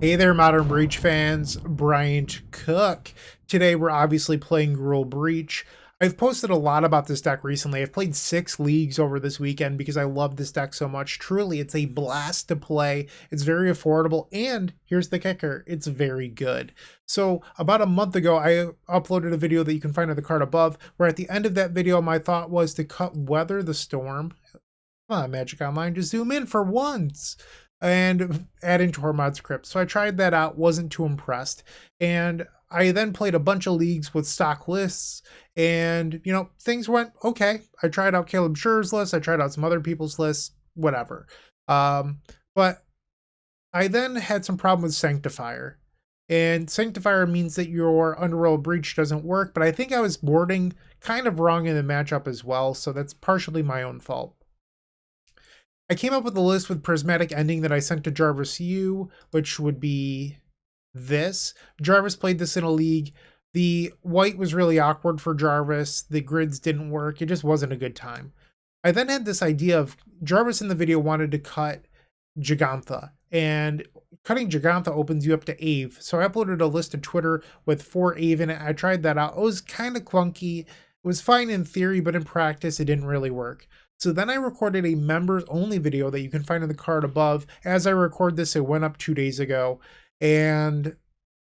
Hey there, Modern Breach fans. Bryant Cook. Today we're obviously playing Gruul Breach. I've posted a lot about this deck recently. I've played 6 leagues over this weekend because I love this deck so much. Truly, it's a blast to play. It's very affordable, and here's the kicker, it's very good. So about a month ago, I uploaded a video that you can find on the card above, where at the end of that video, my thought was to cut Weather the Storm. Come on, Magic Online, just zoom in for once and add into our mod script. So I tried that out, wasn't too impressed. And I then played a bunch of leagues with stock lists, and things went okay. I tried out Caleb Schur's list, I tried out some other people's lists, whatever. But I then had some problem with Sanctifier. And Sanctifier means that your Underworld Breach doesn't work, but I think I was boarding kind of wrong in the matchup as well, so that's partially my own fault. I came up with a list with Prismatic Ending that I sent to Jarvis U, which would be this. Jarvis played this in a league. The white was really awkward for Jarvis. The grids didn't work. It just wasn't a good time. I then had this idea of Jarvis in the video wanted to cut Gigantha, and cutting Gigantha opens you up to Ave. So I uploaded a list to Twitter with 4 Ave in it. I tried that out. It was kind of clunky. It was fine in theory, but in practice, it didn't really work. So then I recorded a members only video that you can find in the card above. As I record this, it went up 2 days ago, and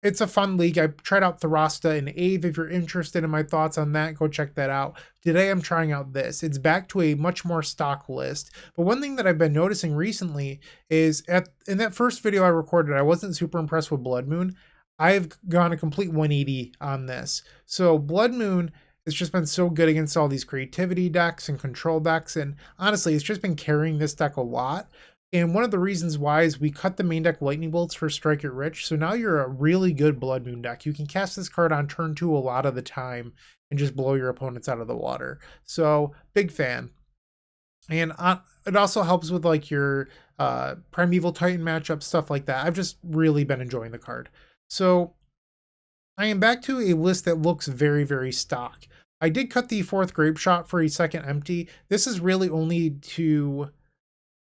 it's a fun league. I tried out Thrasta and Ave. If you're interested in my thoughts on that, go check that out. Today I'm trying out this. It's back to a much more stock list. But one thing that I've been noticing recently is in that first video I recorded, I wasn't super impressed with Blood Moon. I've gone a complete 180 on this. So Blood Moon, it's just been so good against all these creativity decks and control decks, and honestly, it's just been carrying this deck a lot. And one of the reasons why is we cut the main deck Lightning Bolts for Strike It Rich, so now you're a really good Blood Moon deck. You can cast this card on turn 2 a lot of the time and just blow your opponents out of the water. So, big fan. And it also helps with like your Primeval Titan matchup, stuff like that. I've just really been enjoying the card. So, I am back to a list that looks very, very stock. I did cut the 4th Grape Shot for a 2nd empty. This is really only to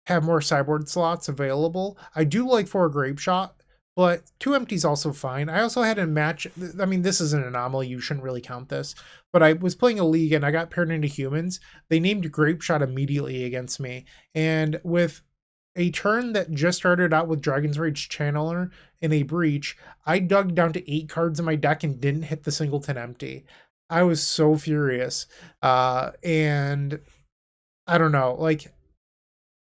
have more sideboard slots available. I do like 4 Grape Shot, but 2 empties also fine. I also had a match. I mean, this is an anomaly. You shouldn't really count this. But I was playing a league and I got paired into humans. They named Grape Shot immediately against me. And with a turn that just started out with Dragon's Rage Channeler in a breach, I dug down to 8 cards in my deck and didn't hit the singleton empty. I was so furious. And I don't know, like,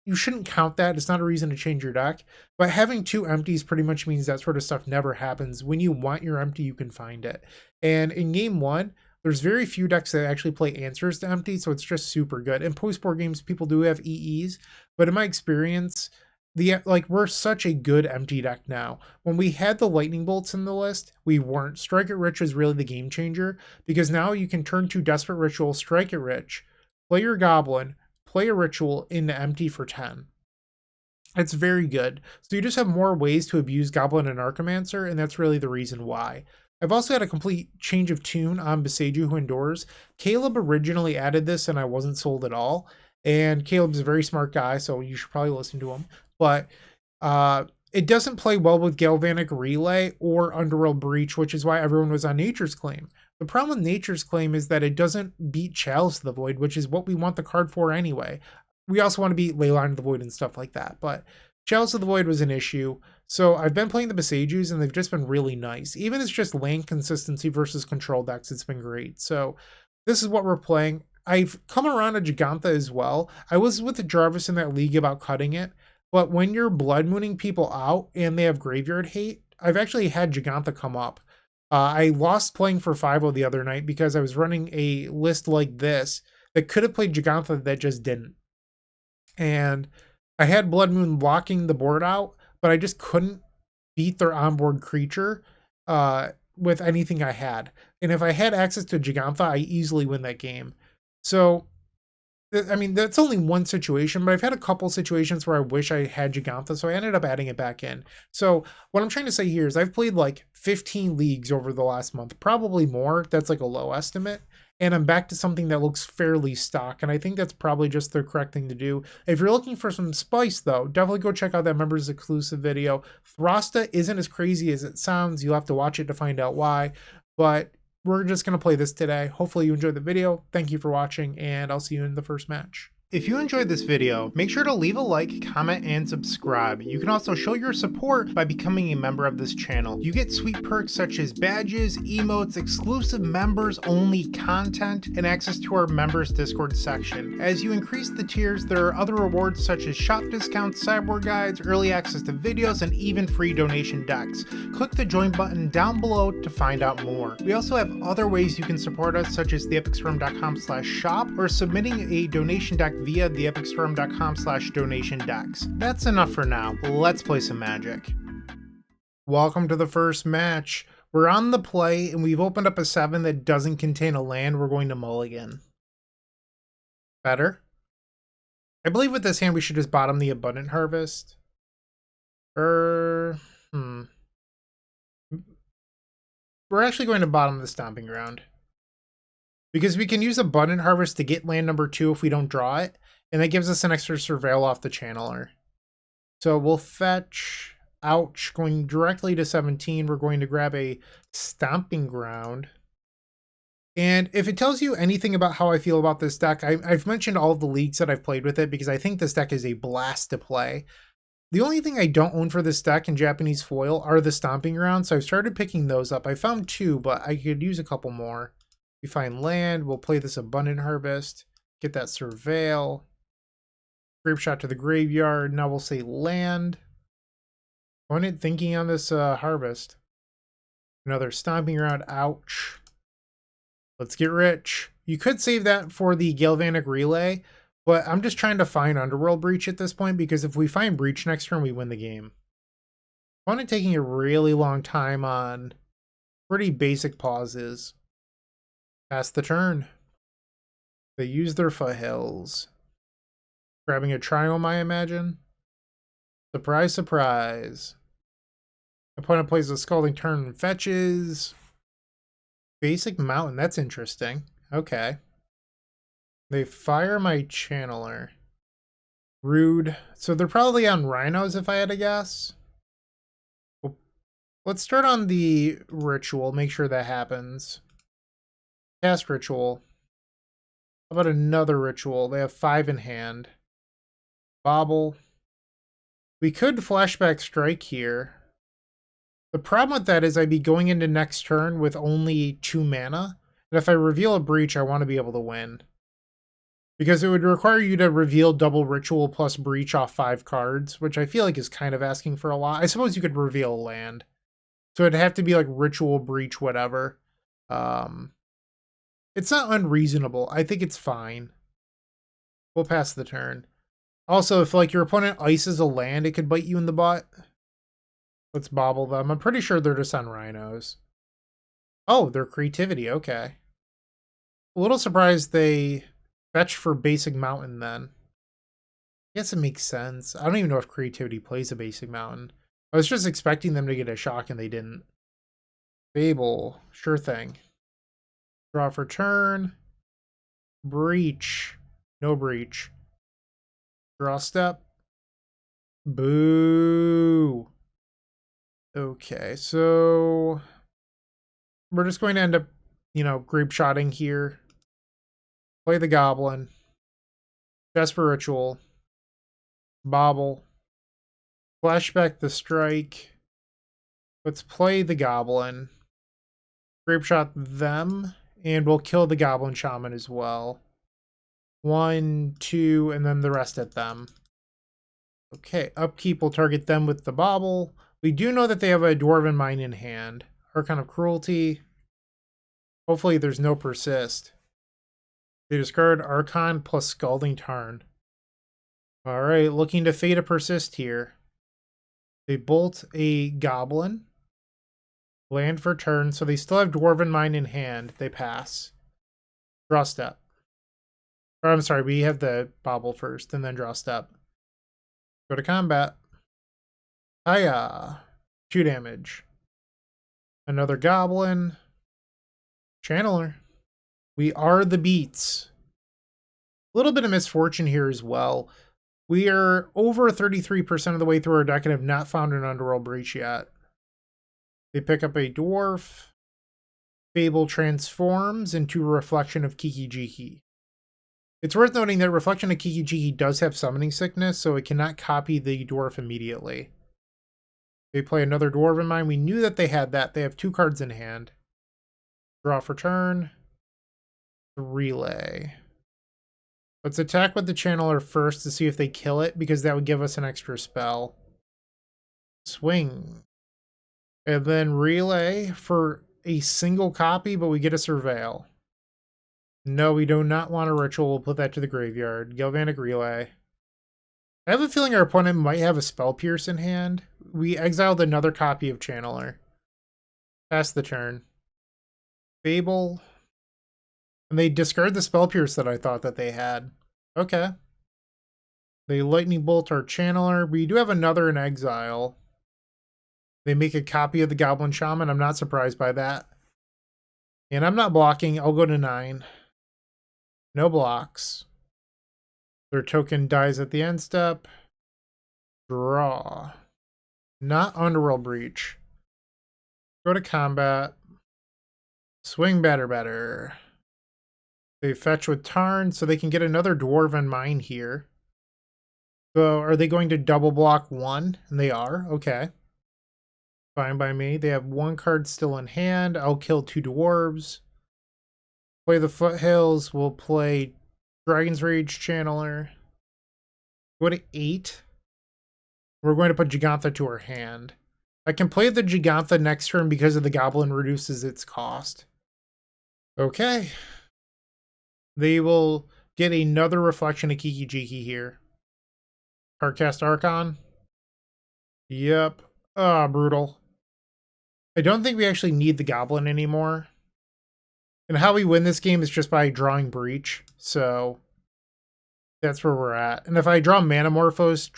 you shouldn't count that. It's not a reason to change your deck. But having 2 empties pretty much means that sort of stuff never happens. When you want your empty, you can find it. And in game 1, there's very few decks that actually play answers to empty, so it's just super good. In post-board games, people do have EEs, but in my experience, we're such a good empty deck now. When we had the Lightning Bolts in the list, we weren't. Strike It Rich is really the game changer, because now you can turn to Desperate Ritual, Strike It Rich, play your Goblin, play a Ritual into empty for 10. It's very good. So you just have more ways to abuse Goblin and Archimancer, and that's really the reason why. I've also had a complete change of tune on Beseiju Who Endures. Caleb originally added this, and I wasn't sold at all. And Caleb's a very smart guy, so you should probably listen to him. But it doesn't play well with Galvanic Relay or Underworld Breach, which is why everyone was on Nature's Claim. The problem with Nature's Claim is that it doesn't beat Chalice of the Void, which is what we want the card for anyway. We also want to beat Leyline of the Void and stuff like that, but Chalice of the Void was an issue. So I've been playing the Beseijus, and they've just been really nice. Even as just land consistency versus control decks, it's been great. So this is what we're playing. I've come around to Gigantha as well. I was with Jarvis in that league about cutting it, but when you're blood mooning people out and they have graveyard hate, I've actually had Gigantha come up. I lost playing for 5-0 the other night because I was running a list like this that could have played Gigantha that just didn't. And I had Blood Moon blocking the board out, but I just couldn't beat their onboard creature with anything I had. And if I had access to Gigantha, I easily win that game. So, I mean, that's only one situation, but I've had a couple situations where I wish I had Gigantha, so I ended up adding it back in. So what I'm trying to say here is I've played like 15 leagues over the last month, probably more. That's like a low estimate. and I'm back to something that looks fairly stock, and I think that's probably just the correct thing to do. If you're looking for some spice, though, definitely go check out that members exclusive video. Throsta isn't as crazy as it sounds. You'll have to watch it to find out why, but we're just going to play this today. Hopefully you enjoyed the video. Thank you for watching, and I'll see you in the first match. If you enjoyed this video, make sure to leave a like, comment, and subscribe. You can also show your support by becoming a member of this channel. You get sweet perks such as badges, emotes, exclusive members only content, and access to our members Discord section. As you increase the tiers, there are other rewards such as shop discounts, sideboard guides, early access to videos, and even free donation decks. Click the join button down below to find out more. We also have other ways you can support us, such as theepicstorm.com/shop or submitting a donation deck via theepicstorm.com/donation decks. That's enough for now. Let's play some Magic. Welcome to the first match. We're on the play and we've opened up a 7 that doesn't contain a land. We're going to mulligan. Better? I believe with this hand we should just bottom the Abundant Harvest. We're actually going to bottom the Stomping Ground, because we can use Abundant Harvest to get land number 2 if we don't draw it, and that gives us an extra Surveil off the Channeler. So we'll fetch, ouch, going directly to 17. We're going to grab a Stomping Ground. And if it tells you anything about how I feel about this deck, I've mentioned all of the leagues that I've played with it because I think this deck is a blast to play. The only thing I don't own for this deck in Japanese foil are the Stomping Grounds, so I've started picking those up. I found 2, but I could use a couple more. We find land, we'll play this Abundant Harvest, get that Surveil, Grape Shot to the graveyard. Now we'll say land. Opponent thinking on this Harvest. Another Stomping Ground, ouch. Let's get rich. You could save that for the Galvanic Relay, but I'm just trying to find Underworld Breach at this point, because if we find Breach next turn, we win the game. Opponent taking a really long time on pretty basic pauses. Pass the turn. They use their foothills. Grabbing a Triome, I imagine. Surprise, surprise. Opponent plays a Scalding Turn and fetches. Basic Mountain, that's interesting. Okay. They fire my Channeler. Rude. So they're probably on Rhinos if I had to guess. Well, let's start on the Ritual, make sure that happens. Cast Ritual. How about another Ritual? They have 5 in hand. Bobble. We could Flashback Strike here. The problem with that is I'd be going into next turn with only 2 mana. And if I reveal a Breach, I want to be able to win. Because it would require you to reveal double Ritual plus Breach off 5 cards, which I feel like is kind of asking for a lot. I suppose you could reveal a land. So it'd have to be like Ritual, Breach, whatever. It's not unreasonable. I think it's fine. We'll pass the turn. Also, if like your opponent ices a land, it could bite you in the butt. Let's bobble them. I'm pretty sure they're just on Rhinos. Oh, they're Creativity. Okay. A little surprised they fetch for Basic Mountain then. I guess it makes sense. I don't even know if Creativity plays a Basic Mountain. I was just expecting them to get a shock and they didn't. Fable. Sure thing. Draw for turn. Breach. No Breach. Draw step. Boo. Okay, so we're just going to end up, grape shotting here. Play the Goblin. Desperate Ritual. Bobble. Flashback the Strike. Let's play the Goblin. Grape shot them, and we'll kill the Goblin Shaman as well. 1, 2, and then the rest at them. Okay, upkeep will target them with the Bobble. We do know that they have a Dwarven Mine in hand. Archon of Cruelty. Hopefully there's no Persist. They discard Archon plus Scalding Tarn. Alright, looking to fade a Persist here. They bolt a Goblin. Land for turn, so they still have Dwarven Mine in hand. They pass. Draw step. Or I'm sorry, we have the Bobble first, and then draw step. Go to combat. Hiya. 2 damage. Another Goblin. Channeler. We are the beats. A little bit of misfortune here as well. We are over 33% of the way through our deck and have not found an Underworld Breach yet. They pick up a Dwarf. Fable transforms into a Reflection of Kiki-Jiki. It's worth noting that Reflection of Kiki-Jiki does have Summoning Sickness, so it cannot copy the Dwarf immediately. They play another Dwarven Mine. We knew that they had that. They have 2 cards in hand. Draw for turn. Relay. Let's attack with the Channeler first to see if they kill it, because that would give us an extra spell. Swing. And then relay for a single copy, but we get a Surveil. No, we do not want a Ritual. We'll put that to the graveyard. Galvanic Relay. I have a feeling our opponent might have a Spell Pierce in hand. We exiled another copy of Channeler. Pass the turn. Fable. And they discard the Spell Pierce that I thought that they had. Okay. They Lightning Bolt our Channeler. We do have another in exile. They make a copy of the Goblin Shaman. I'm not surprised by that. And I'm not blocking. I'll go to 9. No blocks. Their token dies at the end step. Draw. Not Underworld Breach. Go to combat. Swing better. They fetch with Tarn, so they can get another Dwarven Mine here. So are they going to double block 1? And they are. Okay. Fine by me. They have 1 card still in hand. I'll kill 2 dwarves. Play the Foothills. We'll play Dragon's Rage Channeler. Go to 8. We're going to put Gigantha to our hand. I can play the Gigantha next turn because of the Goblin reduces its cost. Okay. They will get another Reflection of Kiki-Jiki here. Cardcast Archon. Yep. Ah, brutal. I don't think we actually need the Goblin anymore. And how we win this game is just by drawing Breach. So that's where we're at. And if I draw Manamorphose,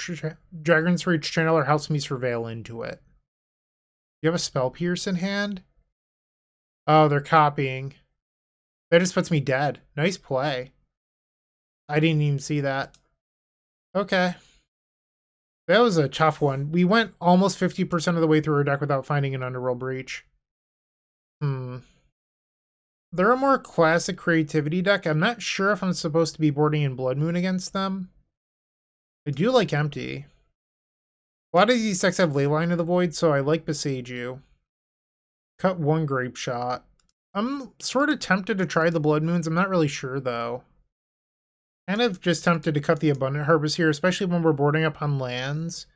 Dragon's Rage Channeler helps me Surveil into it. You have a Spell Pierce in hand? Oh, they're copying. That just puts me dead. Nice play. I didn't even see that. Okay. That was a tough one. We went almost 50% of the way through our deck without finding an Underworld Breach. They're a more classic creativity deck. I'm not sure if I'm supposed to be boarding in Blood Moon against them. I do like Empty. A lot of these decks have Leyline of the Void, so I like Besage You. Cut 1 Grape Shot. I'm sort of tempted to try the Blood Moons. I'm not really sure, though. Kind of just tempted to cut the Abundant Harvest here, especially when we're boarding up on lands.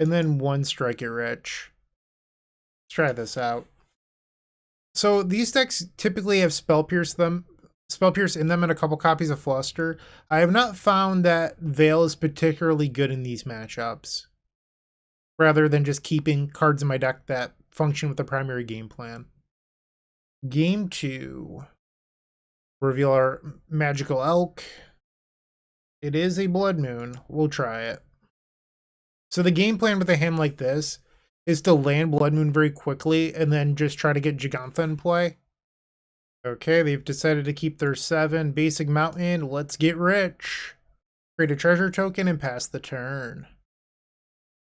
And then 1 Strike It Rich. Let's try this out. So these decks typically have Spell Pierce in them and a couple copies of Fluster. I have not found that Veil is particularly good in these matchups, rather than just keeping cards in my deck that function with the primary game plan. Game 2. Reveal our Magical Elk. It is a Blood Moon. We'll try it. So the game plan with a hand like this is to land Blood Moon very quickly and then just try to get Gigantha in play. Okay, they've decided to keep their 7. Basic Mountain. Let's get rich. Create a treasure token and pass the turn.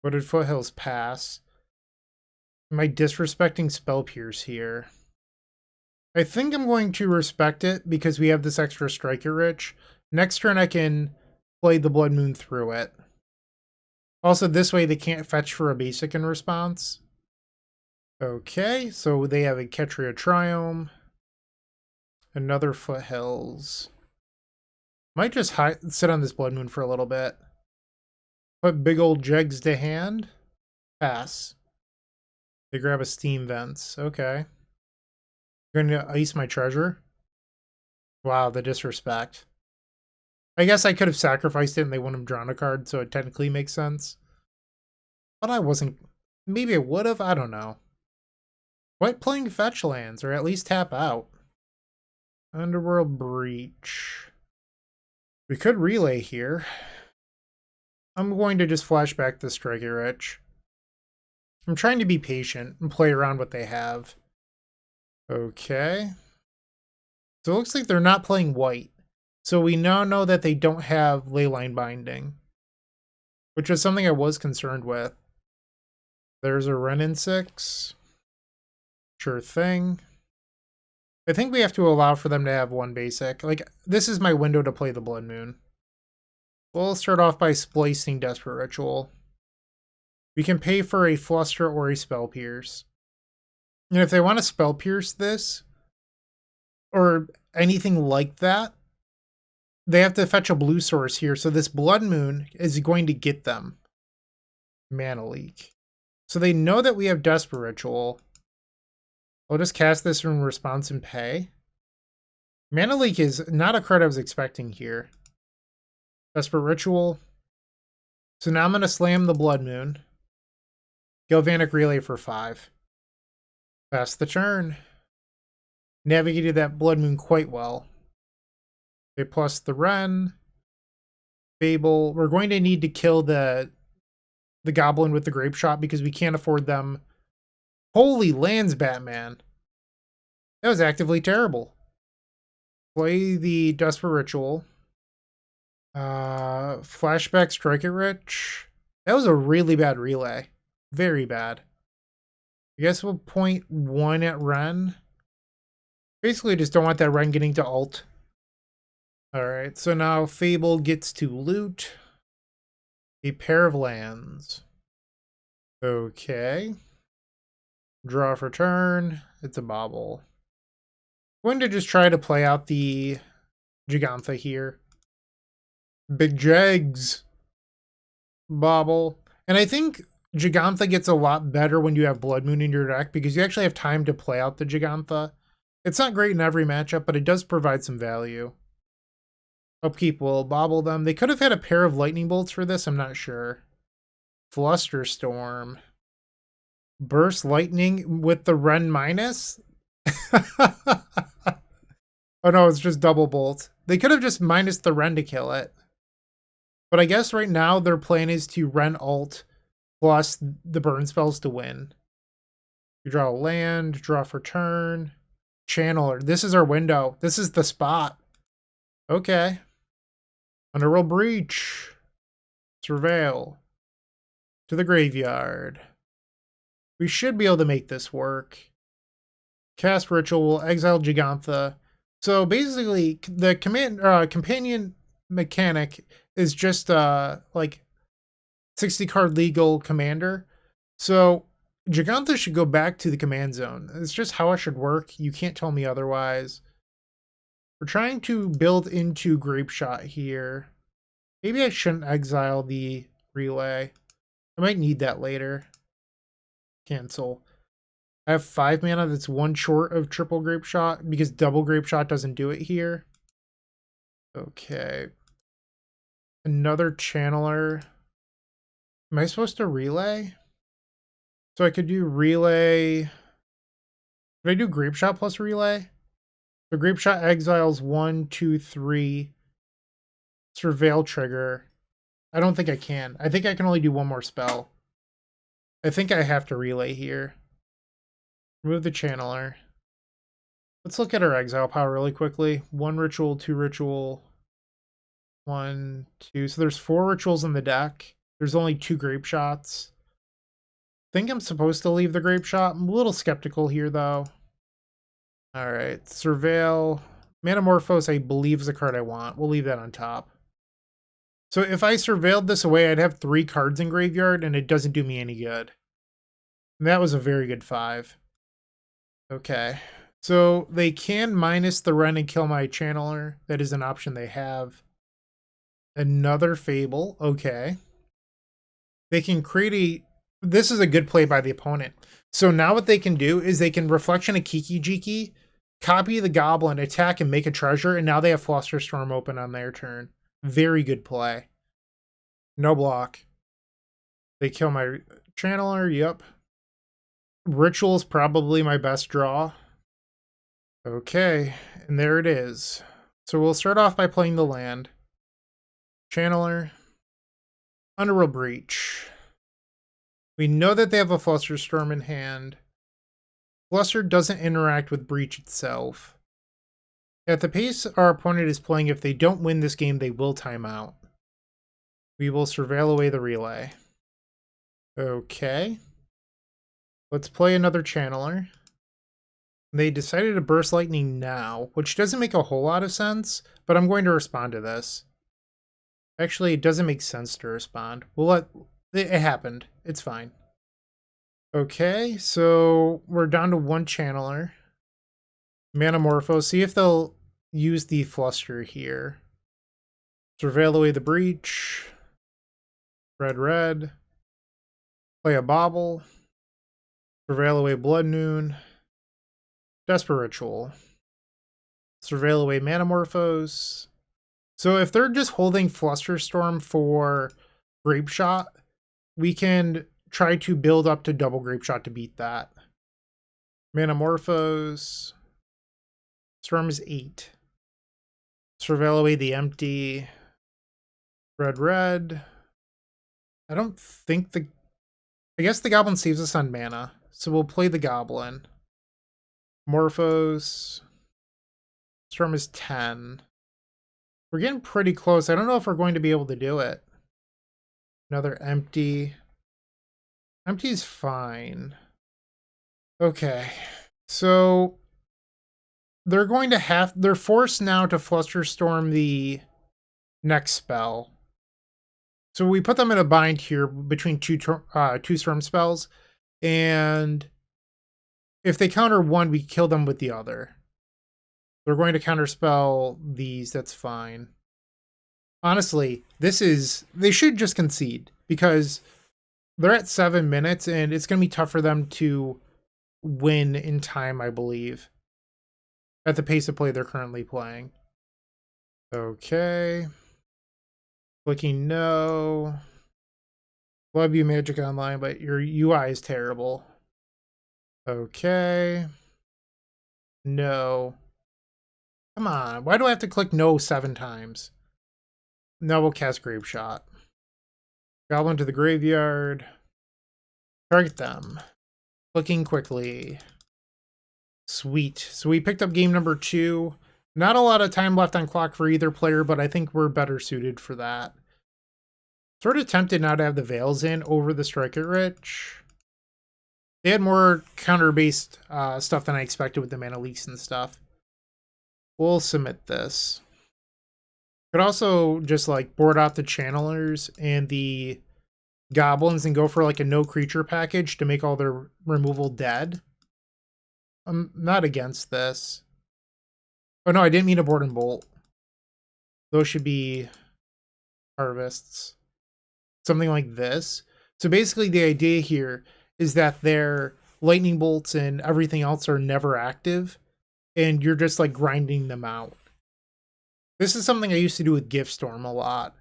What did Foothills pass? Am I disrespecting Spell Pierce here? I think I'm going to respect it because we have this extra Striker Rich. Next turn I can play the Blood Moon through it. Also, this way they can't fetch for a basic in response. Okay, so they have a Ketria Triome. Another Foothills. Might just sit on this Blood Moon for a little bit. Put big old Jegs to hand. Pass. They grab a Steam Vents. Okay. You're going to ice my treasure? Wow, the disrespect. I guess I could have sacrificed it and they wouldn't have drawn a card, so it technically makes sense. But I wasn't. Maybe I would have. I don't know. What playing fetch lands, or at least tap out? Underworld Breach. We could relay here. I'm going to just flashback this Striker Rich. I'm trying to be patient and play around what they have. Okay. So it looks like they're not playing white. So we now know that they don't have Leyline Binding, which is something I was concerned with. There's a Renin 6. Sure thing. I think we have to allow for them to have one basic. Like, this is my window to play the Blood Moon. We'll start off by splicing Desperate Ritual. We can pay for a Fluster or a Spell Pierce. And if they want to Spell Pierce this, or anything like that, they have to fetch a blue source here. So this Blood Moon is going to get them Mana Leak. So they know that we have Desperate Ritual. I'll just cast this in response and pay. Mana Leak is not a card I was expecting here. Desperate Ritual. So now I'm going to slam the Blood Moon. Galvanic Relay for 5. Pass the turn. Navigated that Blood Moon quite well. Okay, plus the Ren. Fable. We're going to need to kill the Goblin with the Grape Shot because we can't afford them. Holy lands, Batman. That was actively terrible. Play the Desperate Ritual. Flashback Strike It Rich. That was a really bad relay. Very bad. I guess we'll point 1 at Ren. Basically, just don't want that Ren getting to ult. Alright, so now Fable gets to loot a pair of lands. Okay. Draw for turn. It's a bobble. I'm going to just try to play out the Gigantha here. Big Jags. Bobble. And I think Gigantha gets a lot better when you have Blood Moon in your deck because you actually have time to play out the Gigantha. It's not great in every matchup, but it does provide some value. Upkeep will bobble them. They could have had a pair of Lightning Bolts for this, I'm not sure. Flusterstorm. Burst Lightning with the Ren minus? Oh no, it's just double bolt. They could have just minus the Ren to kill it. But I guess right now their plan is to Ren ult plus the burn spells to win. You draw a land, draw for turn. Channeler. This is our window. This is the spot. Okay. Underworld Breach. Surveil. To the graveyard. We should be able to make this work. Cast Ritual will exile Gigantha. So basically, the companion mechanic is just like 60 card legal commander. So Gigantha should go back to the command zone. It's just how it should work. You can't tell me otherwise. We're trying to build into Grape Shot here. Maybe I shouldn't exile the relay. I might need that later. Cancel. I have 5 mana that's 1 short of triple Grape Shot because double Grape Shot doesn't do it here. Okay. Another Channeler. Am I supposed to relay? So I could do relay. Could I do Grape Shot plus relay? So Grape Shot exiles 1, 2, 3. Surveil trigger. I don't think I can. I think I can only do 1 more spell. I think I have to relay here. Remove the Channeler. Let's look at our exile power really quickly. 1 ritual, 2 ritual. 1, 2. So there's 4 rituals in the deck. There's only 2 Grape Shots. I think I'm supposed to leave the Grape Shot. I'm a little skeptical here, though. Alright, Surveil. Manamorphose, I believe, is the card I want. We'll leave that on top. So if I surveilled this away, I'd have 3 cards in graveyard, and it doesn't do me any good. And that was a very good 5. Okay. So they can minus the Ren and kill my Channeler. That is an option they have. Another Fable. Okay. They can create a... This is a good play by the opponent. So now what they can do is they can Reflection a Kiki Jiki, copy the Goblin, attack, and make a treasure, and now they have Flusterstorm open on their turn. Very good play. No block. They kill my Channeler, yep. Ritual is probably my best draw. Okay, and there it is. So we'll start off by playing the land. Channeler. Underworld Breach. We know that they have a Flusterstorm in hand. Fluster doesn't interact with Breach itself. At the pace our opponent is playing, if they don't win this game, they will time out. We will surveil away the relay. Okay. Let's play another channeler. They decided to burst lightning now, which doesn't make a whole lot of sense, but I'm going to respond to this. Actually, it doesn't make sense to respond. We'll let it happened. It's fine. Okay, so we're down to one channeler. Manamorpho. See if they'll use the fluster here. Surveil away the breach. Red. Play a bauble. Surveil away Blood Moon. Desperate Ritual. Surveil away Manamorphose. So if they're just holding Flusterstorm for Grape Shot, we can try to build up to double Grape Shot to beat that. Manamorphose. Storm is 8. Surveil away the empty. Red. I don't think I guess the Goblin saves us on mana, so we'll play the Goblin. Morphos. Storm is 10. We're getting pretty close. I don't know if we're going to be able to do it. Another empty. Empty's fine. Okay. So they're forced now to Flusterstorm the next spell. So we put them in a bind here between two storm spells, and if they counter one, we kill them with the other. They're going to counterspell these, that's fine. Honestly, they should just concede, because they're at 7 minutes, and it's going to be tough for them to win in time, I believe, at the pace of play they're currently playing. Okay. Clicking no. Love you, Magic Online, but your UI is terrible. Okay. No. Come on. Why do I have to click no 7 times? Now we'll cast Grape Shot. Goblin to the graveyard. Target them. Clicking quickly. Sweet. So we picked up game number 2. Not a lot of time left on clock for either player, but I think we're better suited for that. Sort of tempted now to have the Veils in over the Strike It Rich. They had more counter-based stuff than I expected with the mana leaks and stuff. We'll submit this. Could also just like board out the channelers and the goblins and go for like a no creature package to make all their removal dead. I'm not against this. Oh no, I didn't mean to board and bolt. Those should be harvests. Something like this. So basically the idea here is that their lightning bolts and everything else are never active, and you're just like grinding them out. This is something I used to do with Gift Storm a lot.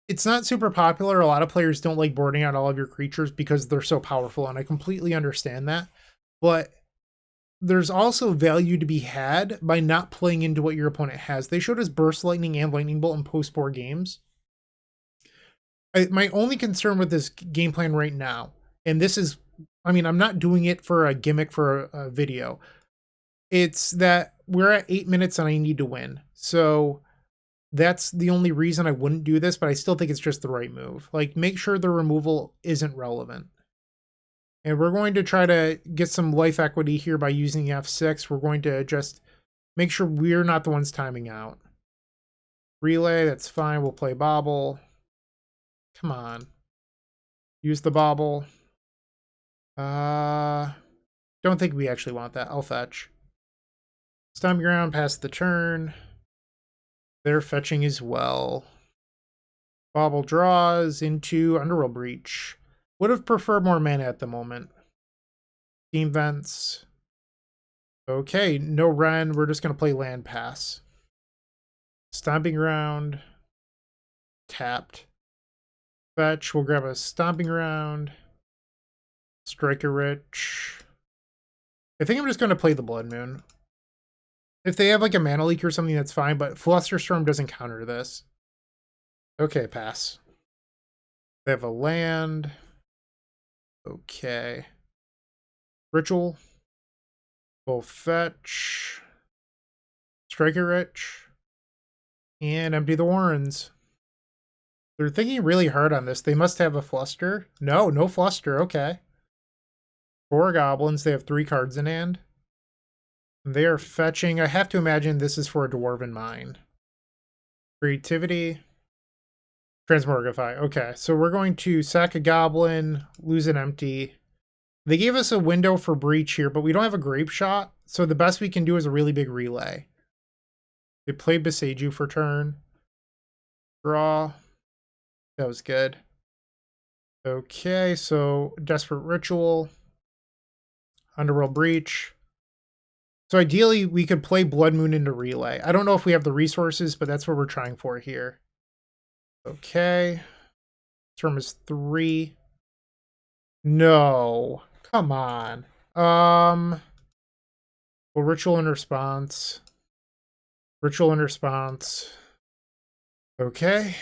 It's not super popular. A lot of players don't like boarding out all of your creatures because they're so powerful, and I completely understand that. But there's also value to be had by not playing into what your opponent has. They showed us Burst Lightning and Lightning Bolt in post-4 games. My only concern with this game plan right now, and this is, I mean, I'm not doing it for a gimmick for a video. It's that we're at 8 minutes and I need to win. So that's the only reason I wouldn't do this, but I still think it's just the right move. Like, make sure the removal isn't relevant. And we're going to try to get some life equity here by using F6. We're going to just make sure we're not the ones timing out. Relay, that's fine. We'll play Bauble. Come on. Use the Bauble. Don't think we actually want that. I'll fetch. Stomping Ground, pass the turn. They're fetching as well. Bauble draws into Underworld Breach. Would have preferred more mana at the moment. Team Vents. Okay, no Ren. We're just going to play Land Pass. Stomping Ground. Tapped. Fetch. We'll grab a Stomping Ground. Strike a Rich. I think I'm just going to play the Blood Moon. If they have like a mana leak or something, that's fine, but Flusterstorm doesn't counter this. Okay, pass. They have a land. Okay. Ritual. We'll fetch. Strike it rich. And empty the warrens. They're thinking really hard on this. They must have a fluster. No, no fluster. Okay. 4 goblins. They have 3 cards in hand. They are fetching. I have to imagine this is for a dwarven mine. Creativity. Transmogrify. Okay, so we're going to sack a goblin, lose an empty. They gave us a window for breach here, but we don't have a grape shot, so the best we can do is a really big relay. They played Beseiju for turn. Draw. That was good. Okay, so Desperate Ritual. Underworld Breach. So ideally, we could play Blood Moon into relay. I don't know if we have the resources, but that's what we're trying for here. Okay. Term is 3. No. Come on. Well, Ritual in response. Ritual in response. Okay.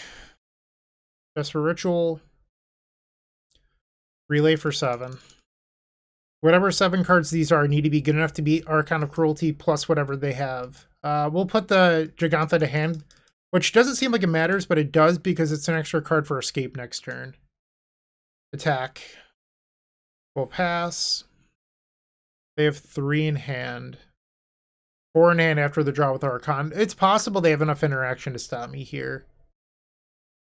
Just for Ritual. Relay for 7. Whatever 7 cards these are need to be good enough to beat Archon of Cruelty plus whatever they have. We'll put the Gigantha to hand, which doesn't seem like it matters, but it does because it's an extra card for escape next turn. Attack. We'll pass. They have 3 in hand. 4 in hand after the draw with Archon. It's possible they have enough interaction to stop me here.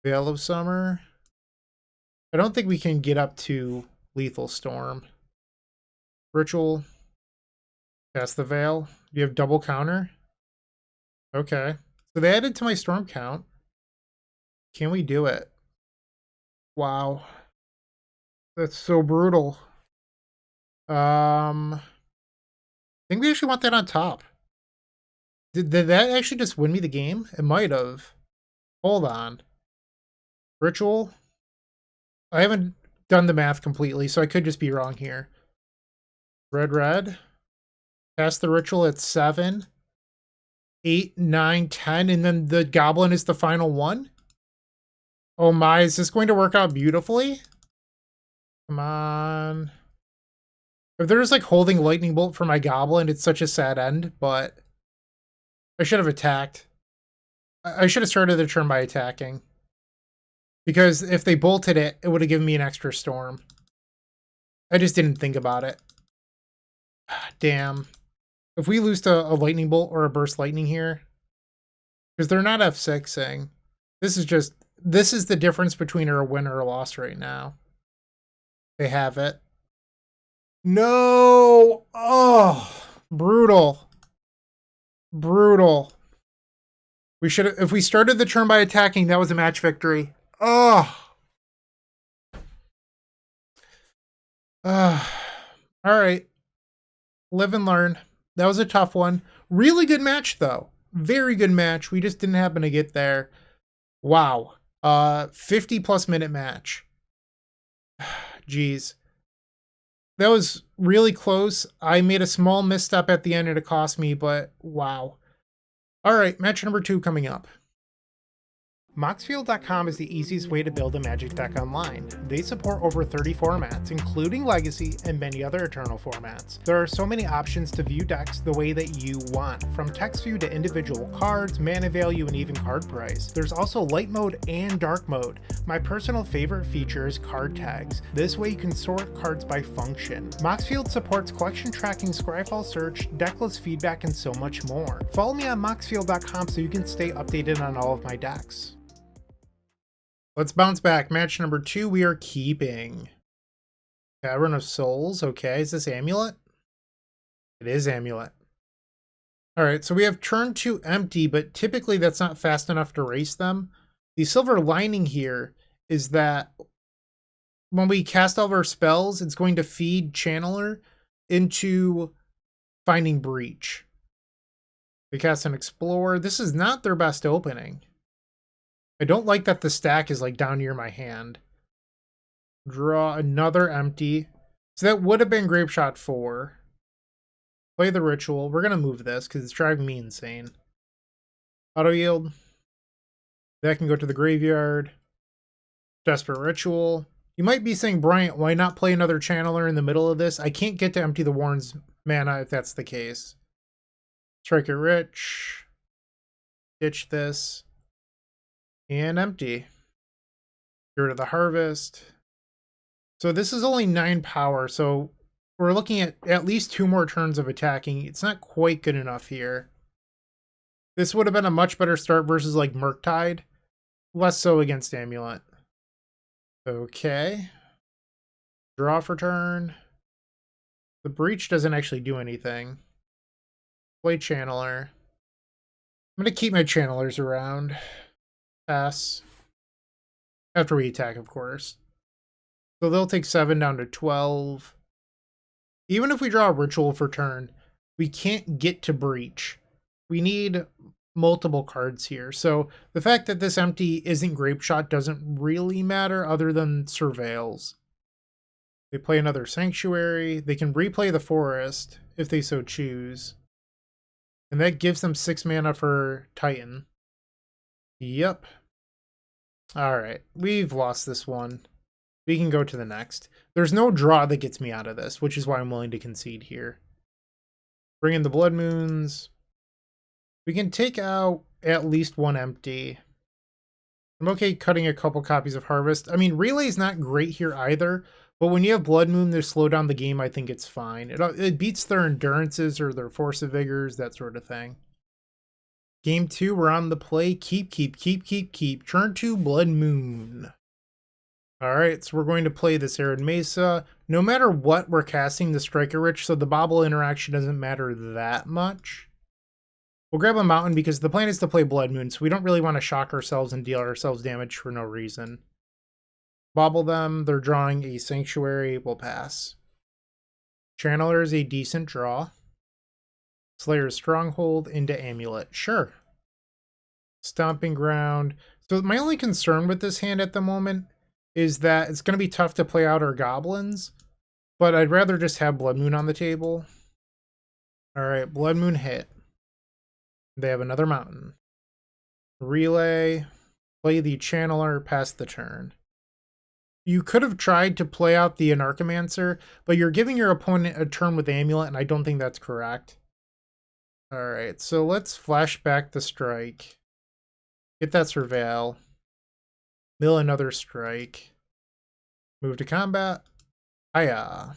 Veil of Summer. I don't think we can get up to Lethal Storm. Ritual. Cast the Veil. Do you have double counter? Okay. So they added to my storm count. Can we do it? Wow. That's so brutal. I think we actually want that on top. Did that actually just win me the game? It might have. Hold on. Ritual. I haven't done the math completely, so I could just be wrong here. Red. Cast the Ritual at 7. 8, 9, 10, and then the goblin is the final one? Oh my, is this going to work out beautifully? Come on. If they're just like holding Lightning Bolt for my goblin, it's such a sad end, but I should have attacked. I should have started the turn by attacking. Because if they bolted it, it would have given me an extra storm. I just didn't think about it. Damn. If we lose to a Lightning Bolt or a Burst Lightning here, because they're not F6ing, this is the difference between a win or a loss right now. They have it. No! Oh, brutal. Brutal. We should have, if we started the turn by attacking, that was a match victory. Oh. All right. Live and learn. That was a tough one. Really good match, though. Very good match. We just didn't happen to get there. Wow. 50+ minute match. Jeez. That was really close. I made a small misstep at the end and it cost me, but wow. All right, match number 2 coming up. Moxfield.com is the easiest way to build a Magic deck online. They support over 30 formats, including Legacy and many other Eternal formats. There are so many options to view decks the way that you want, from text view to individual cards, mana value, and even card price. There's also light mode and dark mode. My personal favorite feature is card tags. This way you can sort cards by function. Moxfield supports collection tracking, Scryfall search, decklist feedback, and so much more. Follow me on Moxfield.com so you can stay updated on all of my decks. Let's bounce back. Match number 2, we are keeping. Cavern of Souls. Okay, is this Amulet? It is Amulet. All right, so we have turn 2 empty, but typically that's not fast enough to race them. The silver lining here is that when we cast all of our spells, it's going to feed Channeler into finding Breach. We cast an Explorer. This is not their best opening. I don't like that the stack is like down near my hand. Draw another empty. So that would have been Grape Shot 4. Play the Ritual. We're going to move this because it's driving me insane. Auto Yield. That can go to the graveyard. Desperate Ritual. You might be saying, Bryant, why not play another Channeler in the middle of this? I can't get to empty the Warren's mana if that's the case. Strike it rich. Ditch this. And empty. Get rid of the harvest. So this is only 9 power, so we're looking at least 2 more turns of attacking. It's not quite good enough here. This would have been a much better start versus like Murktide. Less so against Amulet. Okay. Draw for turn. The Breach doesn't actually do anything. Play Channeler. I'm going to keep my Channelers around. Pass. After we attack, of course. So they'll take 7 down to 12. Even if we draw a Ritual for turn, we can't get to Breach. We need multiple cards here. So the fact that this empty isn't Grape Shot doesn't really matter other than Surveils. They play another Sanctuary. They can replay the Forest if they so choose. And that gives them 6 mana for Titan. Yep. Alright, we've lost this one. We can go to the next. There's no draw that gets me out of this, which is why I'm willing to concede here. Bring in the Blood Moons. We can take out at least 1 empty. I'm okay cutting a couple copies of Harvest. I mean, Relay is not great here either, but when you have Blood Moon to slow down the game, I think it's fine. It beats their Endurances or their Force of Vigors, that sort of thing. Game 2, we're on the play. Keep. Turn 2, Blood Moon. Alright, so we're going to play this Arid Mesa. No matter what, we're casting the Striker Rich, so the Bobble interaction doesn't matter that much. We'll grab a Mountain because the plan is to play Blood Moon, so we don't really want to shock ourselves and deal ourselves damage for no reason. Bobble them, they're drawing a Sanctuary, we'll pass. Channeler is a decent draw. Slayer's Stronghold into Amulet, sure. Stomping Ground. So my only concern with this hand at the moment is that it's going to be tough to play out our Goblins, but I'd rather just have Blood Moon on the table. Alright, Blood Moon hit. They have another Mountain. Relay. Play the Channeler, pass the turn. You could have tried to play out the Anarchomancer, but you're giving your opponent a turn with Amulet, and I don't think that's correct. Alright, so let's flash back the Strike. Get that Surveil. Mill another Strike. Move to combat. Hiya.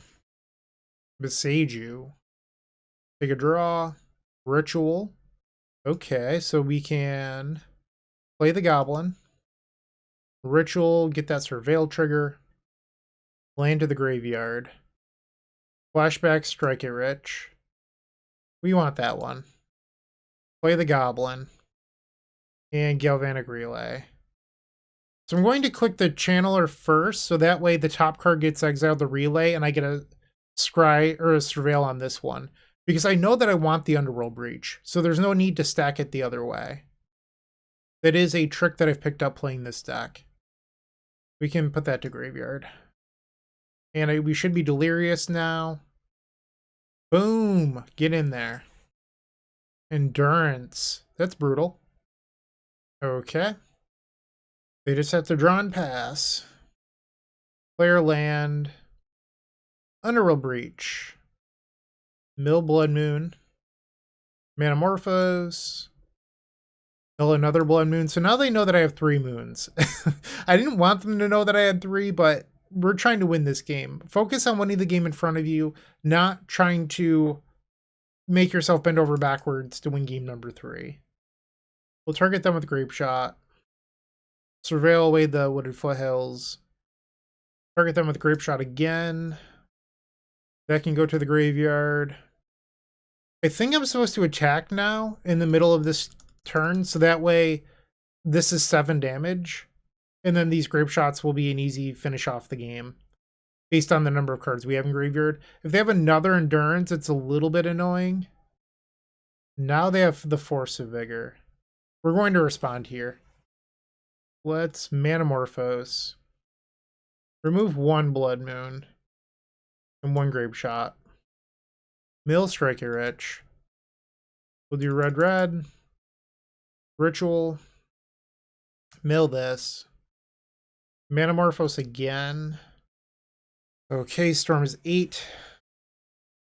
Besiege you. Take a draw. Ritual. Okay, so we can play the Goblin. Ritual, get that Surveil trigger. Land to the graveyard. Flashback, strike it rich. We want that one. Play the Goblin. And Galvanic Relay. So I'm going to click the Channeler first, so that way the top card gets exiled the Relay, and I get a Scry or a Surveil on this one. Because I know that I want the Underworld Breach, so there's no need to stack it the other way. That is a trick that I've picked up playing this deck. We can put that to graveyard. And we should be Delirious now. Boom! Get in there. Endurance. That's brutal. Okay. They just have to draw and pass. Player land. Underworld Breach. Mill Blood Moon. Manamorphose. Mill another Blood Moon. So now they know that I have 3 moons. I didn't want them to know that I had 3, but we're trying to win this game. Focus on winning the game in front of you, not trying to make yourself bend over backwards to win game number 3. We'll target them with Grape Shot. Surveil away the Wooded Foothills. Target them with Grape Shot again. That can go to the graveyard. I think I'm supposed to attack now in the middle of this turn, so that way this is 7 damage. And then these Grape Shots will be an easy finish off the game based on the number of cards we have in graveyard. If they have another Endurance, it's a little bit annoying. Now they have the Force of Vigor. We're going to respond here. Let's Manamorphose. Remove 1 Blood Moon and 1 Grape Shot. Mill Strike It Rich. We'll do red. Ritual. Mill this. Manamorphose again. Okay, Storm is 8.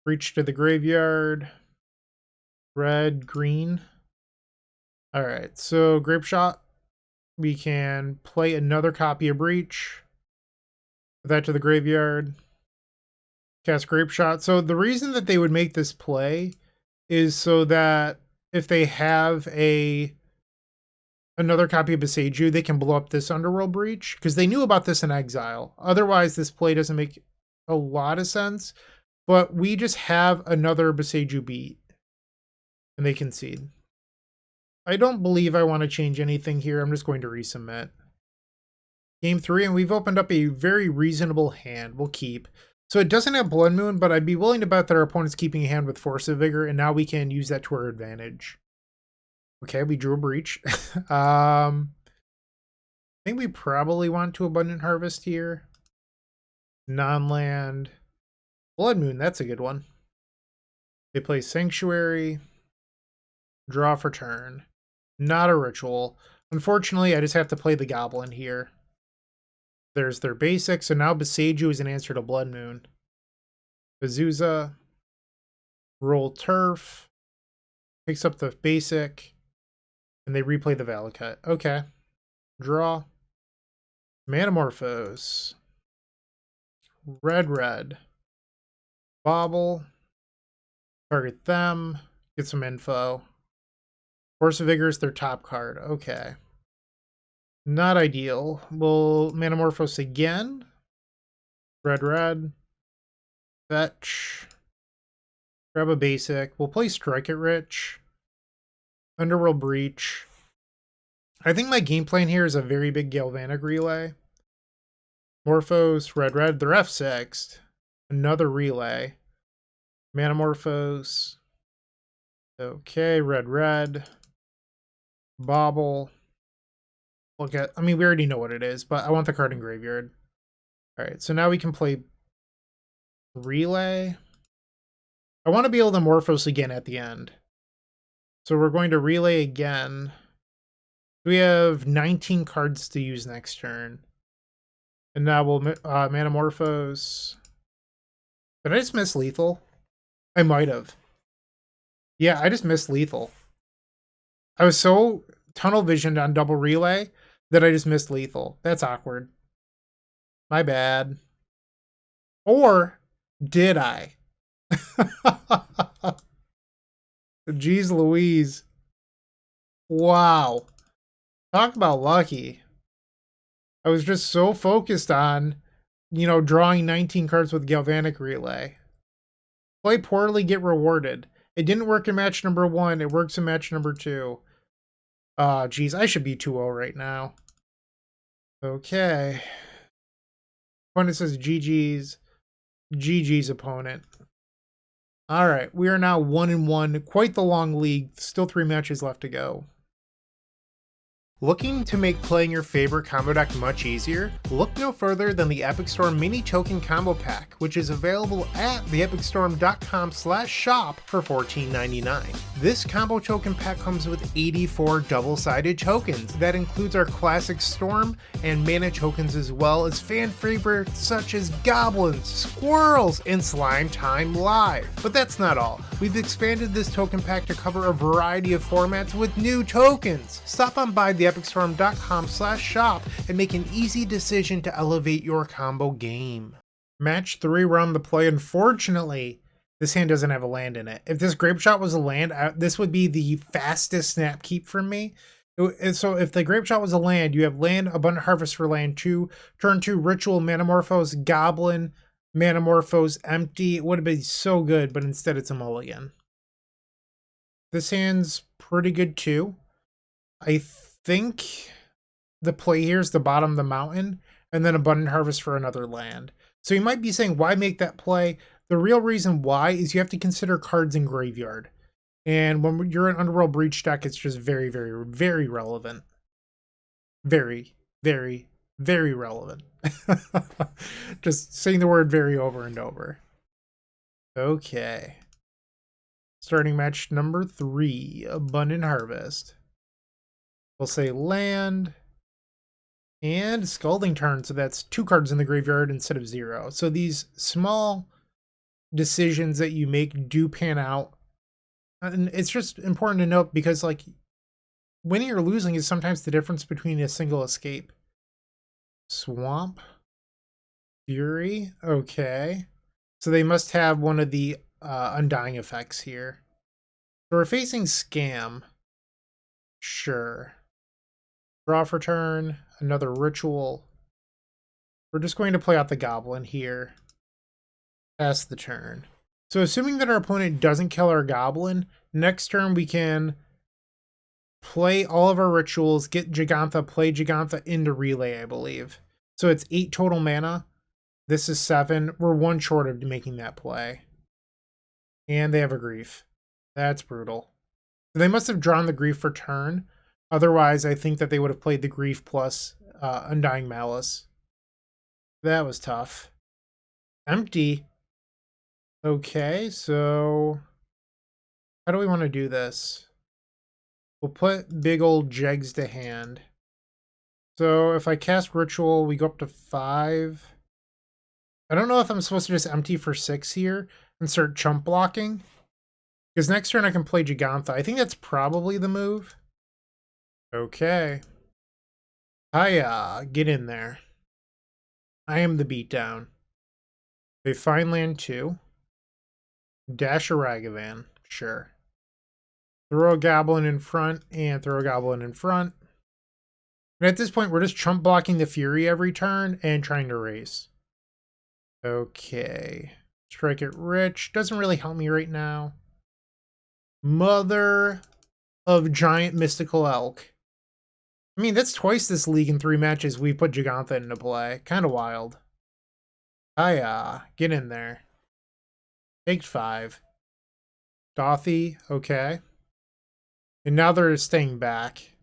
Reach to the graveyard. Red, green. All right, so Grape Shot. We can play another copy of Breach. Put that to the graveyard. Cast Grape Shot. So the reason that they would make this play is so that if they have another copy of Beseiju, they can blow up this Underworld Breach, because they knew about this in Exile. Otherwise, this play doesn't make a lot of sense. But we just have another Beseiju beat, and they concede. I don't believe I want to change anything here. I'm just going to resubmit. Game 3, and we've opened up a very reasonable hand. We'll keep. So it doesn't have Blood Moon, but I'd be willing to bet that our opponent's keeping a hand with Force of Vigor, and now we can use that to our advantage. Okay, we drew a Breach. I think we probably want to Abundant Harvest here. Non-land. Blood Moon, that's a good one. They play Sanctuary. Draw for turn. Not a ritual. Unfortunately, I just have to play the Goblin here. There's their basic, so now Beseiju is an answer to Blood Moon. Azusa. Roll Turf. Picks up the basic. And they replay the Valakut. Okay. Draw. Manamorphose. Red. Bobble. Target them. Get some info. Force of Vigor is their top card. Okay. Not ideal. We'll Manamorphose again. Red. Fetch. Grab a basic. We'll play Strike It Rich. Underworld Breach. I think my game plan here is a very big Galvanic Relay. Morphos, red. They're F6. Another Relay. Manamorphose. Okay, red. Bobble. Look at, I mean, we already know what it is, but I want the card in graveyard. All right, so now we can play Relay. I want to be able to Morphos again at the end. So we're going to Relay again. We have 19 cards to use next turn. And now we'll Manamorphose. Did I just miss Lethal? I might have. Yeah, I just missed Lethal. I was so tunnel visioned on double Relay that I just missed Lethal. That's awkward. My bad. Or did I? Jeez Louise. Wow. Talk about lucky. I was just so focused on, drawing 19 cards with Galvanic Relay. Play poorly, get rewarded. It didn't work in match number 1. It works in match number 2. Oh, geez. I should be 2-0 right now. Okay. Opponent says GG's. GG's opponent. All right. We are now 1-1. Quite the long league. Still 3 matches left to go. Looking to make playing your favorite combo deck much easier? Look no further than the Epic Storm Mini Token Combo Pack, which is available at theepicstorm.com/shop for $14.99. This combo token pack comes with 84 double-sided tokens. That includes our classic Storm and mana tokens, as well as fan favorites such as Goblins, Squirrels, and Slime Time Live. But that's not all. We've expanded this token pack to cover a variety of formats with new tokens. Stop on by theepicstorm.com/shop and make an easy decision to elevate your combo game. Match 3, we're on the play. Unfortunately, this hand doesn't have a land in it. If this Grape Shot was a land, this would be the fastest snap keep from me. So if the Grape Shot was a land, you have land, Abundant Harvest for land 2, turn 2, Ritual, Manamorphose, Goblin, Manamorphose, empty. It would have been so good, but instead it's a mulligan. This hand's pretty good too. I think the play here is the bottom of the mountain and then Abundant Harvest for another land. So you might be saying, why make that play? The real reason why is you have to consider cards in graveyard. And when you're an Underworld Breach deck, it's just very, very, very relevant. Very, very, very relevant. Just saying the word very over and over. Okay. Starting match number 3, Abundant Harvest. We'll say land and Scalding Tarn, so that's 2 cards in the graveyard instead of 0. So these small decisions that you make do pan out. And it's just important to note because, like, winning or losing is sometimes the difference between a single escape. Swamp. Fury. Okay. So they must have one of the Undying effects here. So we're facing Scam. Sure. Draw for turn. Another Ritual. We're just going to play out the Goblin here. Pass the turn. So assuming that our opponent doesn't kill our Goblin, next turn we can play all of our rituals, get Gigantha, play Gigantha into Relay, I believe. So it's 8 total mana. This is 7. We're 1 short of making that play. And they have a Grief. That's brutal. So they must have drawn the Grief for turn. Otherwise, I think that they would have played the Grief plus Undying Malice. That was tough. Empty. Okay, so how do we want to do this? We'll put big old Jegs to hand. So if I cast Ritual, we go up to 5. I don't know if I'm supposed to just empty for 6 here and start chump blocking. Because next turn I can play Gigantha. I think that's probably the move. Okay. Hiya, get in there. I am the beatdown. They find land 2. Dash a Ragavan. Sure. Throw a Goblin in front and throw a Goblin in front. And at this point, we're just chump blocking the Fury every turn and trying to race. Okay. Strike it rich. Doesn't really help me right now. Mother of Giant Mystical Elk. I mean, that's twice this league in 3 matches we put Gigantha into play. Kind of wild. Hiya. Get in there. Take 5. Dothy. Okay. And now they're staying back.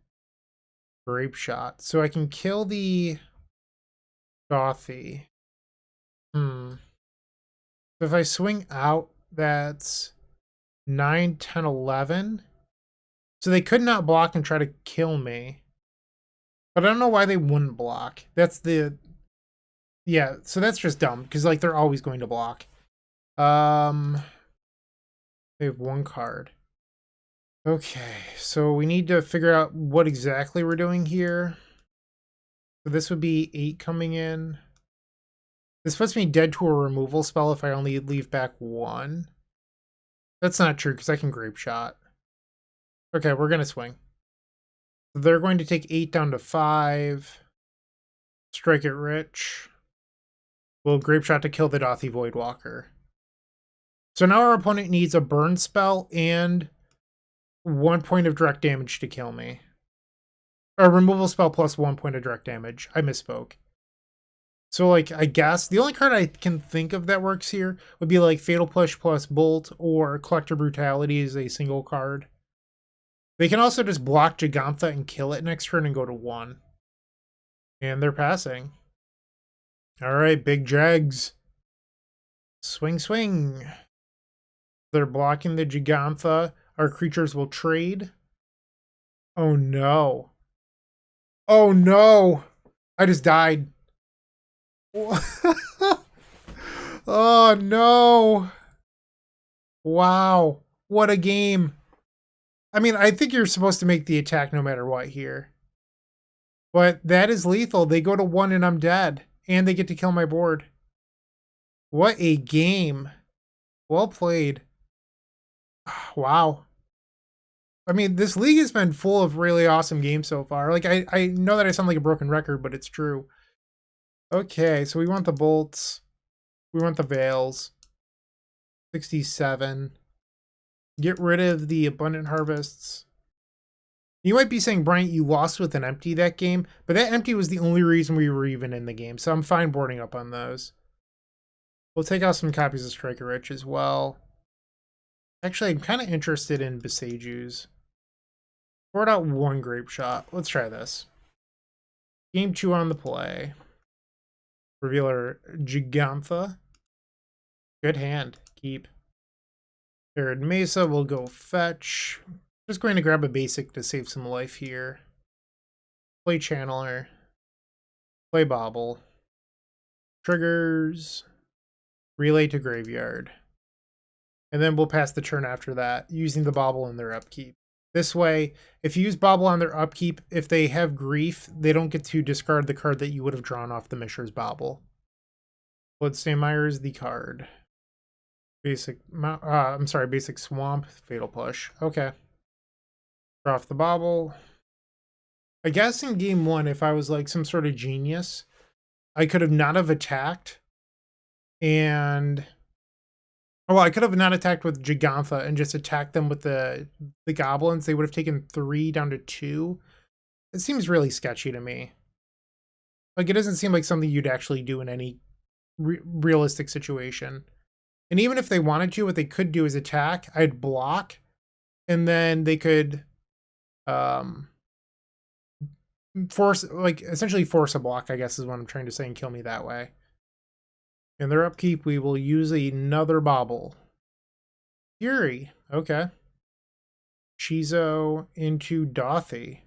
Grape Shot. So I can kill the Dothy. So if I swing out, that's 9, 10, 11. So they could not block and try to kill me. But I don't know why they wouldn't block. That's the... Yeah, so that's just dumb. Because, like, they're always going to block. They have 1 card. Okay, so we need to figure out what exactly we're doing here. So this would be 8 coming in. This puts me dead to a removal spell if I only leave back 1. That's not true, because I can Grape Shot. Okay, we're going to swing. So they're going to take 8 down to 5. Strike it rich. We'll Grape Shot to kill the Dothy Voidwalker. So now our opponent needs a burn spell and 1 point of direct damage to kill me. A removal spell plus 1 point of direct damage. I misspoke. So, like, I guess the only card I can think of that works here would be like Fatal Push plus Bolt, or Collector Brutality is a single card. They can also just block Gigantha and kill it next turn and go to 1. And they're passing. Alright, big Jags. Swing, swing. They're blocking the Gigantha. Our creatures will trade. Oh no. Oh no! I just died. Oh no! Wow. What a game. I mean, I think you're supposed to make the attack no matter what here. But that is lethal. They go to 1 and I'm dead. And they get to kill my board. What a game. Well played. Wow. I mean, this league has been full of really awesome games so far. Like, I know that I sound like a broken record, but it's true. Okay, so we want the bolts. We want the veils. 67. Get rid of the abundant harvests. You might be saying, Bryant, you lost with an empty that game, but that empty was the only reason we were even in the game, so I'm fine boarding up on those. We'll take out some copies of Striker Rich as well. Actually, I'm kind of interested in Besaju's. Board out 1 Grape Shot. Let's try this. Game 2 on the play. Reveal our Gigantha. Good hand. Keep. Arid Mesa will go fetch. Just going to grab a basic to save some life here. Play Channeler. Play Bobble. Triggers. Relay to Graveyard. And then we'll pass the turn after that, using the Bobble in their upkeep. This way, if you use Bobble on their upkeep, if they have Grief, they don't get to discard the card that you would have drawn off the Mishra's Bobble. Bloodstained Mire is the card. Basic, I'm sorry, basic Swamp, Fatal Push. Okay. Draw off the Bobble. I guess in game one, if I was like some sort of genius, I could have not have attacked and... Well, I could have not attacked with Gigantha and just attacked them with the goblins. They would have taken 3 down to 2. It seems really sketchy to me. Like, it doesn't seem like something you'd actually do in any realistic situation. And even if they wanted to, what they could do is attack. I'd block, and then they could force, like, essentially force a block, I guess is what I'm trying to say, and kill me that way. In their upkeep, we will use another Bobble. Fury. Okay. Chizo into Dothy.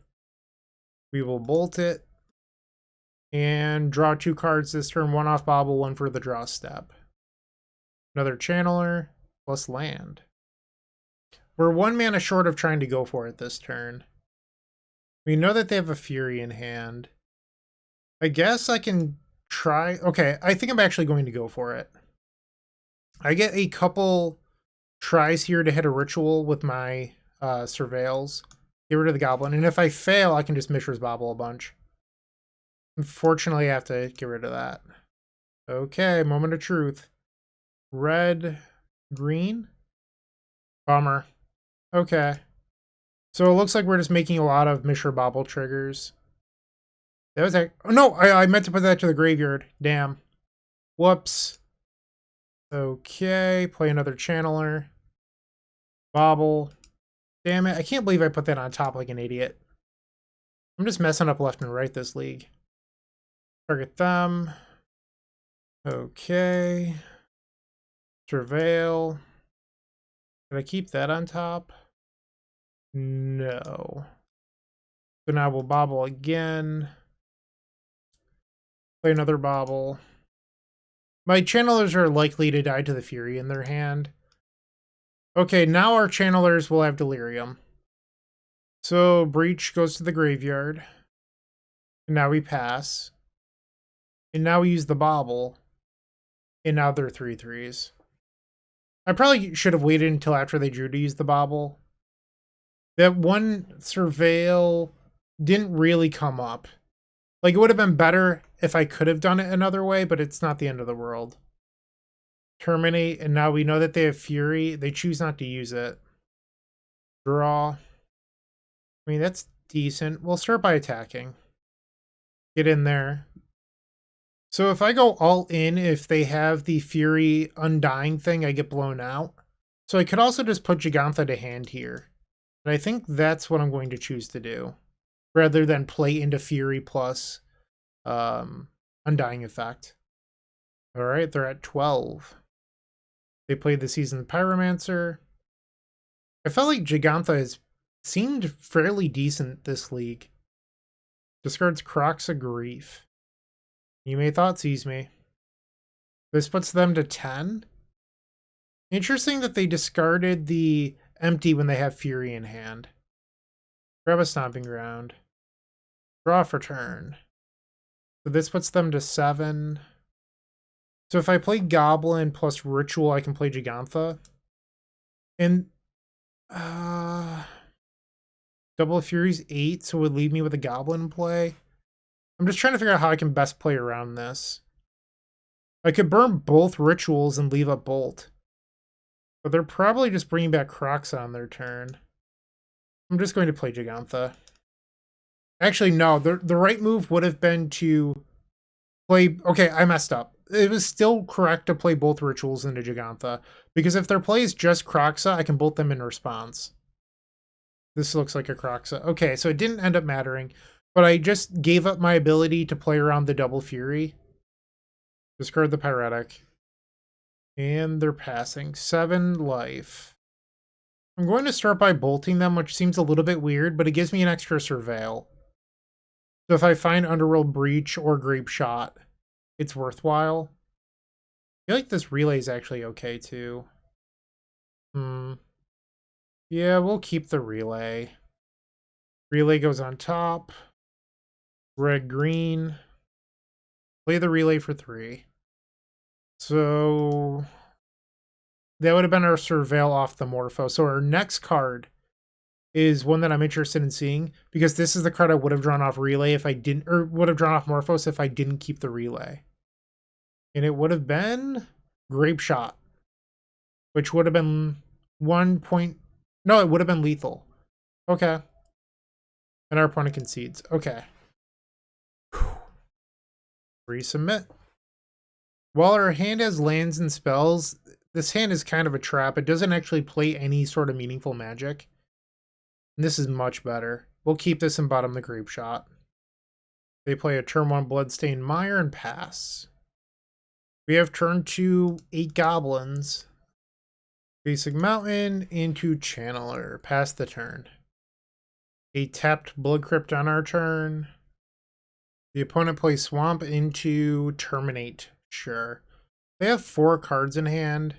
We will bolt it. And draw 2 cards this turn. 1 off Bobble, 1 for the draw step. Another Channeler plus land. We're 1 mana short of trying to go for it this turn. We know that they have a Fury in hand. I guess I can try. Okay, I think I'm actually going to go for it. I get a couple tries here to hit a ritual with my Surveils. Get rid of the goblin. And if I fail, I can just Mishra's Bobble a bunch. Unfortunately, I have to get rid of that. Okay, moment of truth. Red, green. Bummer. Okay. So it looks like we're just making a lot of Mishra Bobble triggers. That was a... Oh, no! I meant to put that to the graveyard. Damn. Whoops. Okay, play another Channeler. Bobble. Damn it, I can't believe I put that on top like an idiot. I'm just messing up left and right this league. Target them. Okay. Surveil. Did I keep that on top? No. So now we'll Bobble again. Play another Bobble. My Channelers are likely to die to the Fury in their hand. Okay, now our Channelers will have Delirium. So Breach goes to the graveyard. And now we pass. And now we use the Bobble. And now they're 3/3s. I probably should have waited until after they drew to use the Bobble. That one Surveil didn't really come up. Like, it would have been better if I could have done it another way, but it's not the end of the world. Terminate, and now we know that they have Fury. They choose not to use it. Draw. I mean, that's decent. We'll start by attacking. Get in there. So if I go all in, if they have the Fury Undying thing, I get blown out. So I could also just put Gigantha to hand here. But I think that's what I'm going to choose to do. Rather than play into Fury plus Undying effect. Alright, they're at 12. They played the Seasoned Pyromancer. I felt like Gigantha has seemed fairly decent this league. Discards Crocs of Grief. You may Thoughtseize me. This puts them to 10. Interesting that they discarded the empty when they have Fury in hand. Grab a Stomping Ground. Draw for turn. So this puts them to 7. So if I play Goblin plus Ritual, I can play Gigantha. And Double Fury's 8, so it would leave me with a Goblin in play. I'm just trying to figure out how I can best play around this. I could burn both Rituals and leave a Bolt. But they're probably just bringing back Crocs on their turn. I'm just going to play Gigantha. Actually, no. The right move would have been to play... Okay, I messed up. It was still correct to play both Rituals into Gigantha. Because if their play is just Croxa, I can bolt them in response. This looks like a Croxa. Okay, so it didn't end up mattering. But I just gave up my ability to play around the Double Fury. Discard the Pyretic. And they're passing. 7 life. I'm going to start by bolting them, which seems a little bit weird, but it gives me an extra Surveil. So if I find Underworld Breach or Grape Shot, it's worthwhile. I feel like this relay is actually okay, too. Yeah, we'll keep the relay. Relay goes on top. Red, green. Play the relay for 3. So that would have been our Surveil off the Morpho. So our next card is one that I'm interested in seeing, because this is the card I would have drawn off relay if I didn't, or would have drawn off Morphos if I didn't keep the relay. And it would have been Grape Shot, which would have been 1 point. No, it would have been lethal. Okay. And our opponent concedes. Okay. Resubmit. While our hand has lands and spells, this hand is kind of a trap. It doesn't actually play any sort of meaningful magic. And this is much better. We'll keep this and bottom the Grape Shot. They play a turn 1 Bloodstained Mire and pass. We have turn 2 8 goblins. Basic Mountain into Channeler. Pass the turn. A tapped Blood Crypt on our turn. The opponent plays Swamp into Terminate. Sure. They have 4 cards in hand.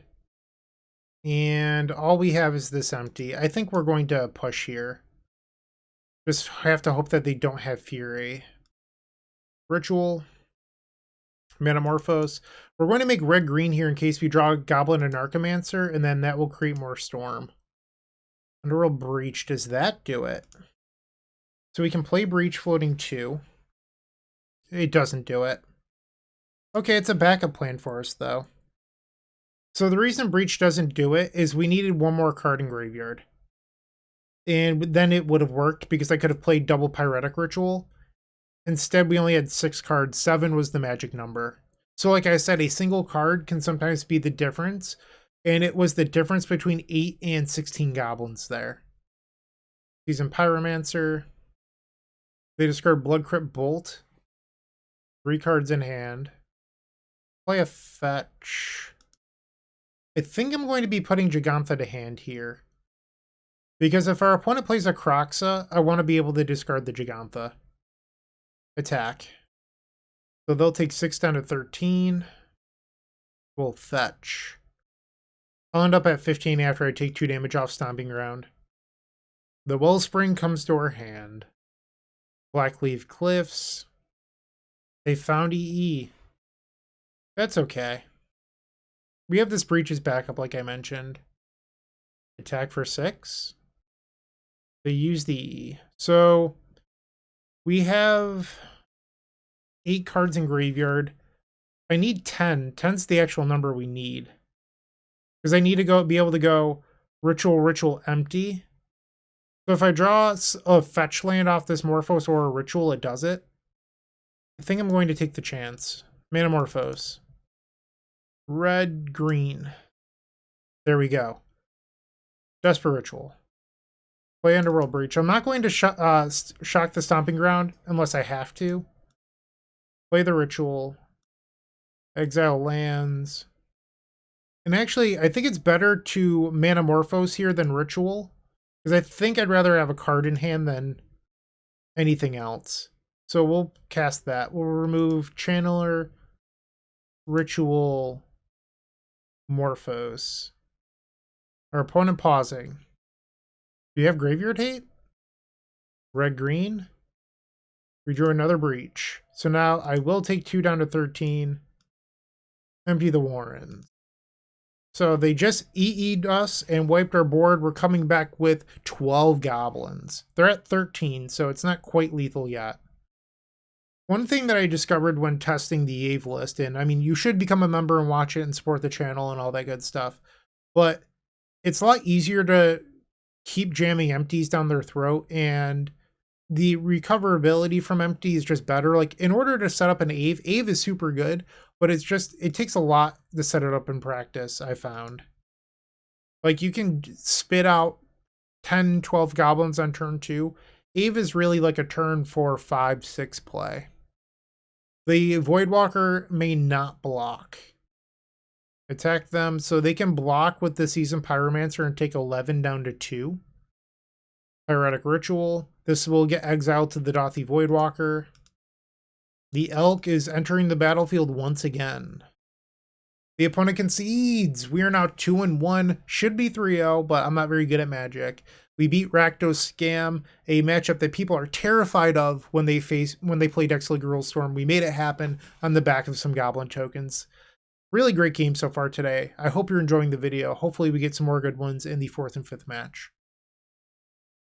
And all we have is this empty. I think we're going to push here. Just have to hope that they don't have Fury. Ritual. Metamorphose. We're going to make red-green here in case we draw Goblin and Archimancer, and then that will create more Storm. Underworld Breach. Does that do it? So we can play Breach floating 2. It doesn't do it. Okay, it's a backup plan for us, though. So the reason Breach doesn't do it is we needed 1 more card in Graveyard. And then it would have worked because I could have played double Pyretic Ritual. Instead, we only had 6 cards. 7 was the magic number. So like I said, a single card can sometimes be the difference. And it was the difference between 8 and 16 goblins there. He's in Pyromancer. They discard Blood Crypt Bolt. 3 cards in hand. Play a fetch. I think I'm going to be putting Gigantha to hand here. Because if our opponent plays a Kroxa, I want to be able to discard the Gigantha. Attack. So they'll take 6 down to 13. We'll fetch. I'll end up at 15 after I take 2 damage off Stomping Ground. The Wellspring comes to our hand. Blackleaf Cliffs. They found EE. That's okay. We have this Breach's backup, like I mentioned. Attack for 6. They use the E. So we have 8 cards in Graveyard. I need 10. 10's the actual number we need. Because I need to be able to go Ritual, empty. So if I draw a fetch land off this Morphos or a Ritual, it does it. I think I'm going to take the chance. Metamorphose. Red, green. There we go. Desperate Ritual. Play Underworld Breach. I'm not going to shock the Stomping Ground unless I have to. Play the Ritual. Exile lands. And actually, I think it's better to Metamorphose here than Ritual. Because I think I'd rather have a card in hand than anything else. So we'll cast that. We'll remove Channeler, Ritual, Morphos. Our opponent pausing. Do you have Graveyard Hate? Red-green. We drew another Breach. So now I will take 2 down to 13. Empty the Warrens. So they just EE'd us and wiped our board. We're coming back with 12 goblins. They're at 13, so it's not quite lethal yet. One thing that I discovered when testing the Ave list, and I mean, you should become a member and watch it and support the channel and all that good stuff, but it's a lot easier to keep jamming empties down their throat, and the recoverability from empty is just better. Like, in order to set up an Ave is super good, but it takes a lot to set it up in practice, I found. Like, you can spit out 10, 12 goblins on turn 2. Ave is really like a turn 4, 5, 6 play. The Voidwalker may not block. Attack them so they can block with the Seasoned Pyromancer and take 11 down to 2. Pyretic Ritual. This will get exiled to the Dothi Voidwalker. The Elk is entering the battlefield once again. The opponent concedes. We are now 2-1. Should be 3-0, but I'm not very good at Magic. We beat Rakdos Scam, a matchup that people are terrified of when they play decks like Gruul Storm. We made it happen on the back of some Goblin tokens. Really great game so far today. I hope you're enjoying the video. Hopefully we get some more good ones in the 4th and 5th match.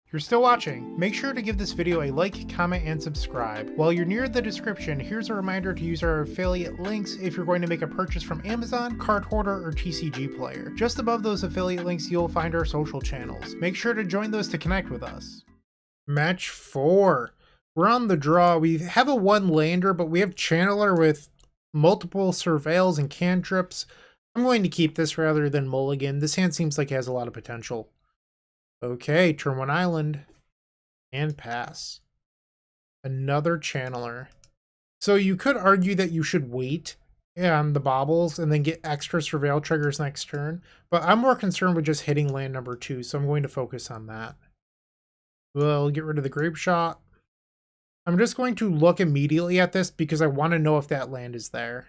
If you're still watching, make sure to give this video a like, comment, and subscribe. While you're near the description, here's a reminder to use our affiliate links if you're going to make a purchase from Amazon, Cardhoarder, or TCG Player. Just above those affiliate links, you'll find our social channels. Make sure to join those to connect with us. Match 4. We're on the draw. We have a 1-lander, but we have Channeler with multiple surveils and cantrips. I'm going to keep this rather than mulligan. This hand seems like it has a lot of potential. Okay, turn 1 island and pass. Another Channeler. So you could argue that you should wait on the baubles and then get extra surveil triggers next turn, but I'm more concerned with just hitting land number 2, so I'm going to focus on that. We'll get rid of the Grape Shot. I'm just going to look immediately at this because I want to know if that land is there.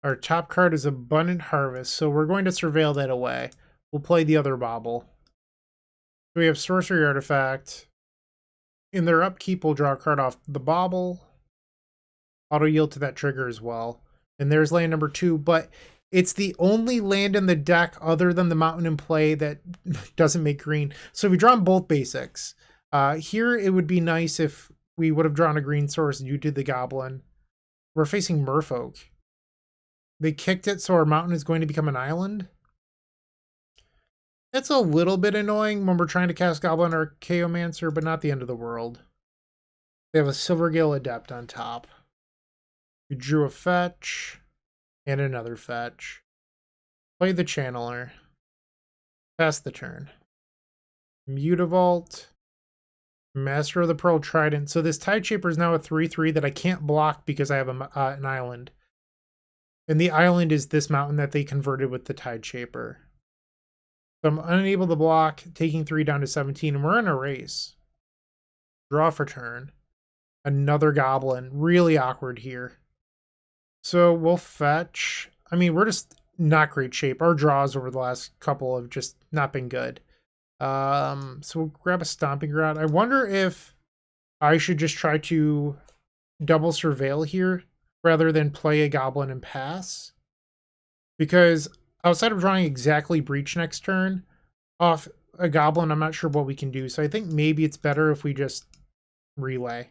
Our top card is Abundant Harvest, so we're going to surveil that away. We'll play the other bauble. We have Sorcery Artifact. In their upkeep, we'll draw a card off the bauble. Auto yield to that trigger as well. And there's land number 2, but it's the only land in the deck other than the mountain in play that doesn't make green. So we've drawn both basics. Here it would be nice if we would have drawn a green source due to the goblin. We're facing Merfolk. They kicked it, so our mountain is going to become an island. It's a little bit annoying when we're trying to cast Goblin or Chaomancer, but not the end of the world. They have a Silvergale Adept on top. We drew a fetch and another fetch. Play the Channeler. Pass the turn. Mutavault. Master of the Pearl Trident. So this Tideshaper is now a 3/3 that I can't block because I have an island. And the island is this mountain that they converted with the Tideshaper. So I'm unable to block, taking 3 down to 17, and we're in a race. Draw for turn. Another Goblin. Really awkward here. So we'll fetch. I mean, we're just not great shape. Our draws over the last couple have just not been good. So we'll grab a Stomping Ground. I wonder if I should just try to double surveil here rather than play a Goblin and pass. Because outside of drawing exactly Breach next turn, off a Goblin, I'm not sure what we can do. So I think maybe it's better if we just relay.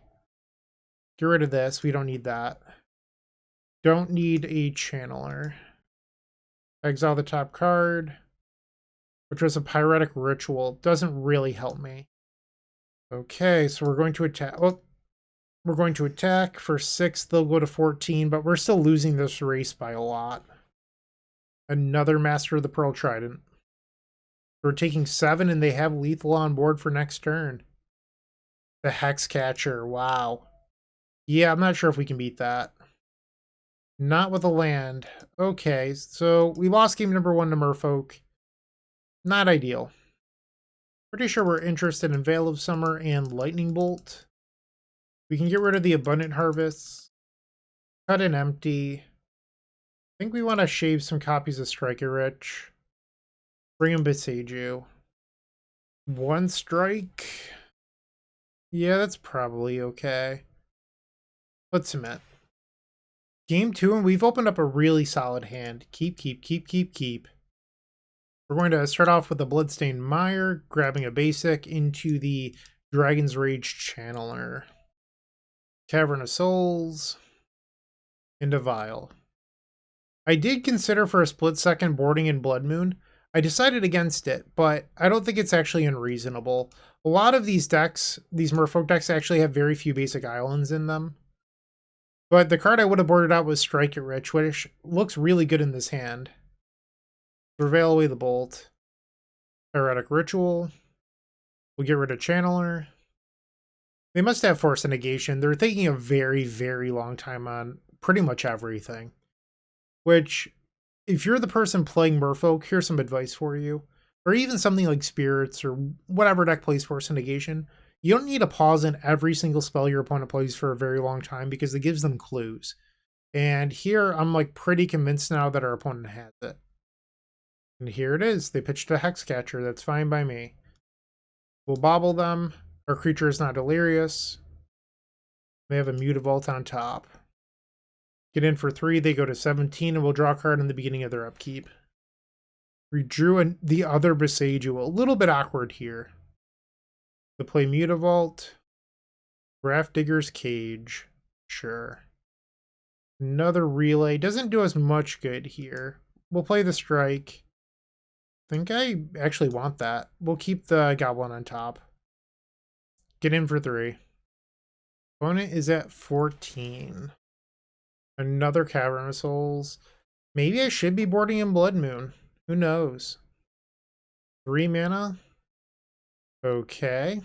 Get rid of this. We don't need that. Don't need a Channeler. Exile the top card, which was a Pyretic Ritual. Doesn't really help me. Okay, so we're going to attack. Well, we're going to attack for 6. They'll go to 14, but we're still losing this race by a lot. Another Master of the Pearl Trident. We're taking 7, and they have lethal on board for next turn. The Hexcatcher. Wow. Yeah, I'm not sure if we can beat that. Not with a land. Okay, so we lost game number 1 to Merfolk. Not ideal. Pretty sure we're interested in Veil of Summer and Lightning Bolt. We can get rid of the Abundant Harvests. Cut and empty. I think we want to shave some copies of Striker Rich. Bring in Beseiju. 1 strike. Yeah, that's probably okay. Let's submit. Game 2, and we've opened up a really solid hand. Keep. We're going to start off with a Bloodstained Mire, grabbing a basic into the Dragon's Rage Channeler. Cavern of Souls, into Vial. I did consider for a split second boarding in Blood Moon. I decided against it, but I don't think it's actually unreasonable. A lot of these decks, these Merfolk decks, actually have very few basic islands in them. But the card I would have boarded out was Strike It Rich, which looks really good in this hand. Surveil away the Bolt. Pyretic Ritual. We'll get rid of Channeler. They must have Force and Negation. They're taking a very, very long time on pretty much everything. Which, if you're the person playing Merfolk, here's some advice for you. Or even something like Spirits or whatever deck plays Force and Negation. You don't need to pause in every single spell your opponent plays for a very long time because it gives them clues. And here, I'm like pretty convinced now that our opponent has it. And here it is. They pitched a Hexcatcher. That's fine by me. We'll bobble them. Our creature is not delirious. They have a Muta Vault on top. Get in for 3, they go to 17, and we'll draw a card in the beginning of their upkeep. We drew the other Besaju. A little bit awkward here. To play Muta Vault. Graft Digger's Cage. Sure. Another Relay. Doesn't do us much good here. We'll play the Strike. I think I actually want that. We'll keep the Goblin on top. Get in for 3. Opponent is at 14. Another Cavern of Souls. Maybe I should be boarding in Blood Moon. Who knows? 3 mana. Okay.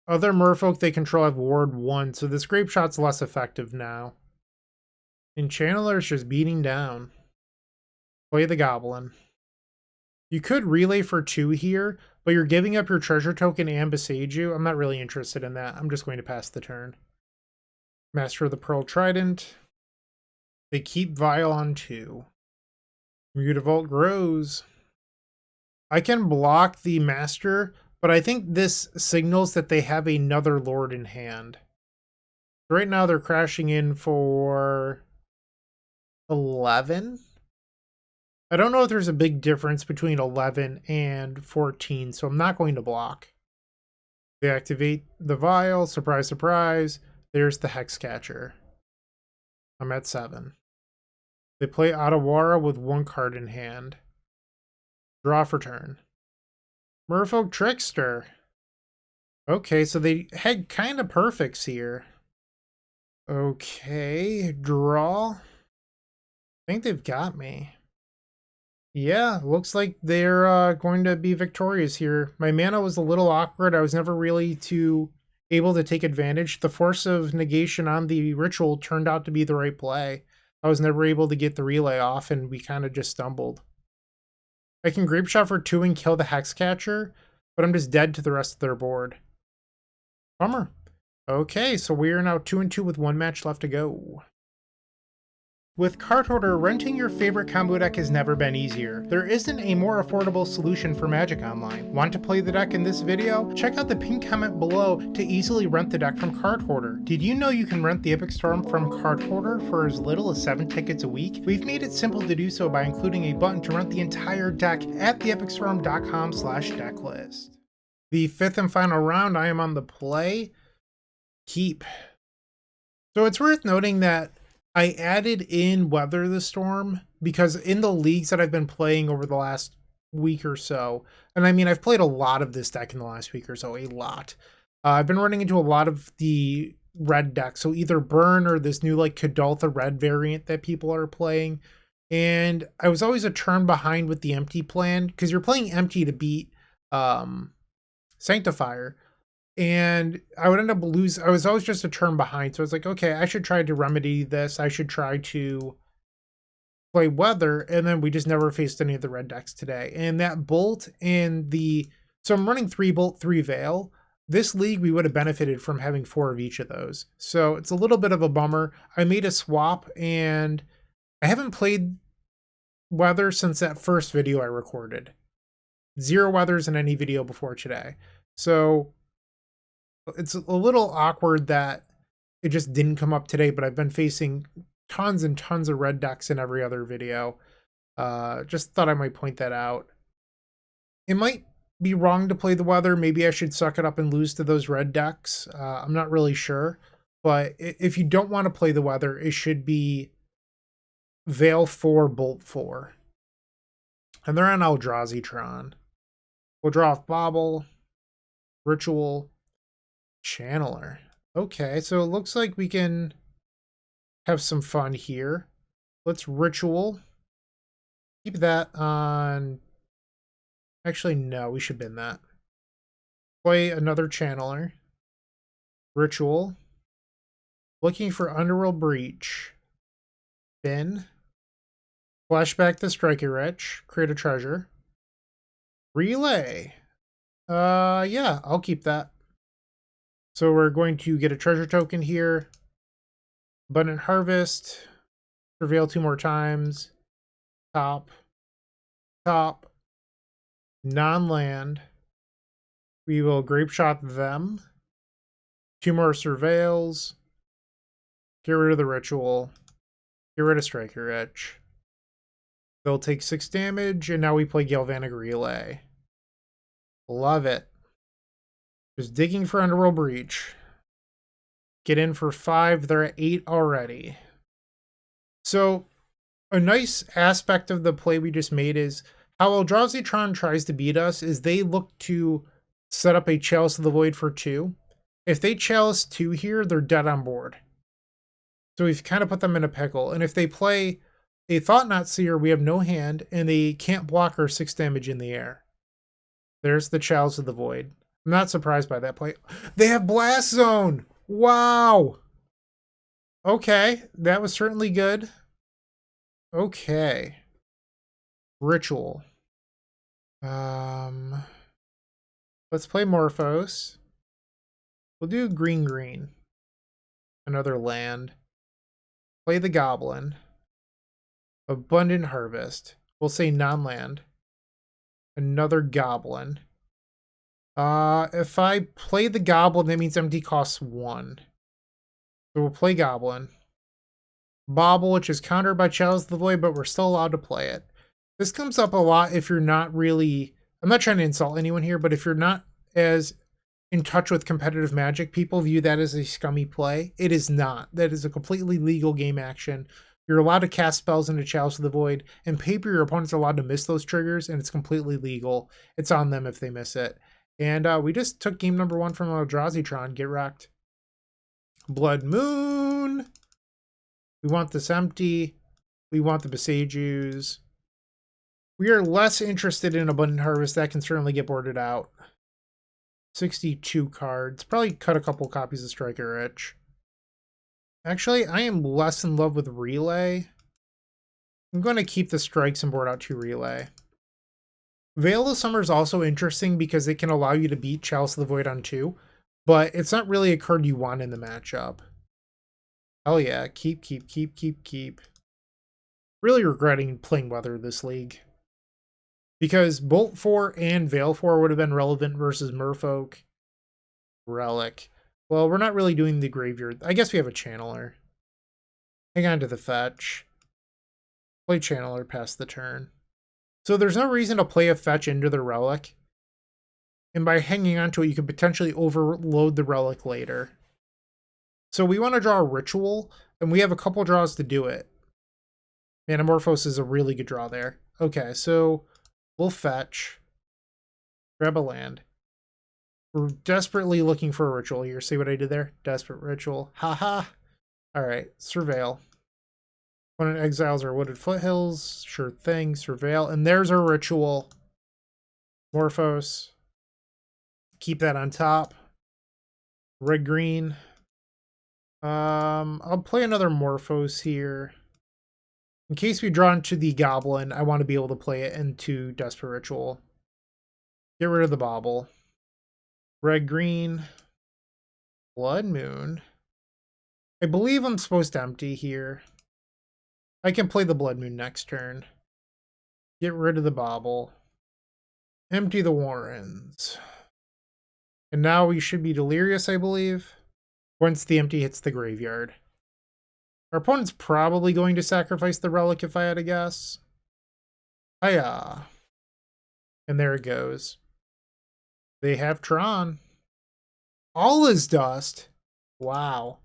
Other merfolk they control have Ward 1, so this Grape Shot's less effective now. And Channeler's just beating down. Play the Goblin. You could relay for 2 here, but you're giving up your treasure token and Besaju. I'm not really interested in that. I'm just going to pass the turn. Master of the Pearl Trident. They keep Vial on 2. Mutavault grows. I can block the Master, but I think this signals that they have another Lord in hand. Right now they're crashing in for 11. I don't know if there's a big difference between 11 and 14, so I'm not going to block. They activate the Vial. Surprise, surprise. There's the Hexcatcher. I'm at 7. They play Otawara with 1 card in hand. Draw for turn. Merfolk Trickster. Okay, so they had kind of perfects here. Okay, draw. I think they've got me. Yeah, looks like they're going to be victorious here. My mana was a little awkward. I was never really able to take advantage. The Force of Negation on the Ritual turned out to be the right play. I was never able to get the relay off, and we kind of just stumbled. I can Grape Shot for 2 and kill the Hexcatcher, but I'm just dead to the rest of their board. Bummer. Okay, so we are now 2-2 with 1 match left to go. With Card Hoarder, renting your favorite combo deck has never been easier. There isn't a more affordable solution for Magic Online. Want to play the deck in this video? Check out the pinned comment below to easily rent the deck from Card Hoarder. Did you know you can rent the Epic Storm from Card Hoarder for as little as 7 tickets a week? We've made it simple to do so by including a button to rent the entire deck at theepicstorm.com/decklist. The 5th and final round, I am on the play. Keep. So it's worth noting that I added in Weather the Storm because in the leagues that I've been playing over the last week or so, and I mean, I've played a lot of this deck in the last week or so, a lot. I've been running into a lot of the red decks, so either Burn or this new like Kadaltha red variant that people are playing. And I was always a turn behind with the empty plan because you're playing empty to beat Sanctifier. And I would end up losing. I was always just a turn behind. So I was like, okay, I should try to remedy this. I should try to play Weather. And then we just never faced any of the red decks today. And that Bolt and so I'm running 3 Bolt, 3 Veil. This league, we would have benefited from having 4 of each of those. So it's a little bit of a bummer. I made a swap and I haven't played Weather since that first video I recorded. 0 Weathers in any video before today. So it's a little awkward that it just didn't come up today, but I've been facing tons and tons of red decks in every other video. Just thought I might point that out. It might be wrong to play the Weather. Maybe I should suck it up and lose to those red decks. I'm not really sure. But if you don't want to play the Weather, it should be Veil 4, Bolt 4. And they're on Eldrazi Tron. We'll draw off Bobble, Ritual, Channeler. Okay, so it looks like we can have some fun here. Let's Ritual. Keep that on. Actually, no, we should bin that. Play another Channeler. Ritual. Looking for Underworld Breach. Bin. Flashback the Striker Wretch. Create a treasure. Relay. Yeah, I'll keep that. So we're going to get a treasure token here. Abundant Harvest. Prevail 2 more times. Top. Top. Non-land. We will grape shot them. 2 more surveils. Get rid of the ritual. Get rid of Striker Etch. They'll take 6 damage, and now we play Galvanic Relay. Love it. Just digging for Underworld Breach. Get in for 5. They're at 8 already. So, a nice aspect of the play we just made is how Eldrazi Tron tries to beat us is they look to set up a Chalice of the Void for 2. If they Chalice 2 here, they're dead on board. So we've kind of put them in a pickle. And if they play a Thought-Knot Seer, we have no hand, and they can't block our 6 damage in the air. There's the Chalice of the Void. I'm not surprised by that play. They have Blast Zone! Wow! Okay, that was certainly good. Okay. Ritual. Let's play Morphos. We'll do green. Another land. Play the Goblin. Abundant Harvest. We'll say non-land. Another Goblin. If I play the Goblin, that means empty costs 1. So we'll play Goblin. Bobble, which is countered by Chalice of the Void, but we're still allowed to play it. This comes up a lot if you're not really... I'm not trying to insult anyone here, but if you're not as in touch with competitive Magic, people view that as a scummy play. It is not. That is a completely legal game action. You're allowed to cast spells into Chalice of the Void, and paper your opponents are allowed to miss those triggers, and it's completely legal. It's on them if they miss it. And we just took game number 1 from Eldrazi Tron. Get wrecked. Blood Moon. We want this empty. We want the Besajus. We are less interested in Abundant Harvest. That can certainly get boarded out. 62 cards. Probably cut a couple copies of Striker Etch. Actually, I am less in love with Relay. I'm going to keep the strikes and board out 2 Relay. Veil of Summer is also interesting because it can allow you to beat Chalice of the Void on 2, but it's not really a card you want in the matchup. Hell yeah, keep. Really regretting playing Weather this league. Because Bolt 4 and Veil 4 would have been relevant versus Merfolk. Relic. Well, we're not really doing the Graveyard. I guess we have a Channeler. Hang on to the fetch. Play Channeler past the turn. So there's no reason to play a fetch into the Relic. And by hanging on to it, you could potentially overload the Relic later. So we want to draw a Ritual, and we have a couple draws to do it. Manamorphose is a really good draw there. Okay, so we'll fetch. Grab a land. We're desperately looking for a Ritual here. See what I did there? Desperate Ritual. Haha. Alright, Surveil. Opponent exiles our Wooded Foothills. Sure thing. Surveil. And there's our Ritual. Morphos. Keep that on top. Red-green. I'll play another Morphos here. In case we draw into the Goblin, I want to be able to play it into Desperate Ritual. Get rid of the Bobble. Red-green. Blood Moon. I believe I'm supposed to empty here. I can play the Blood Moon next turn. Get rid of the Bobble. Empty the Warrens. And now we should be Delirious, I believe. Once the empty hits the graveyard. Our opponent's probably going to sacrifice the Relic if I had to guess. Hiya. And there it goes. They have Tron. All is dust. Wow.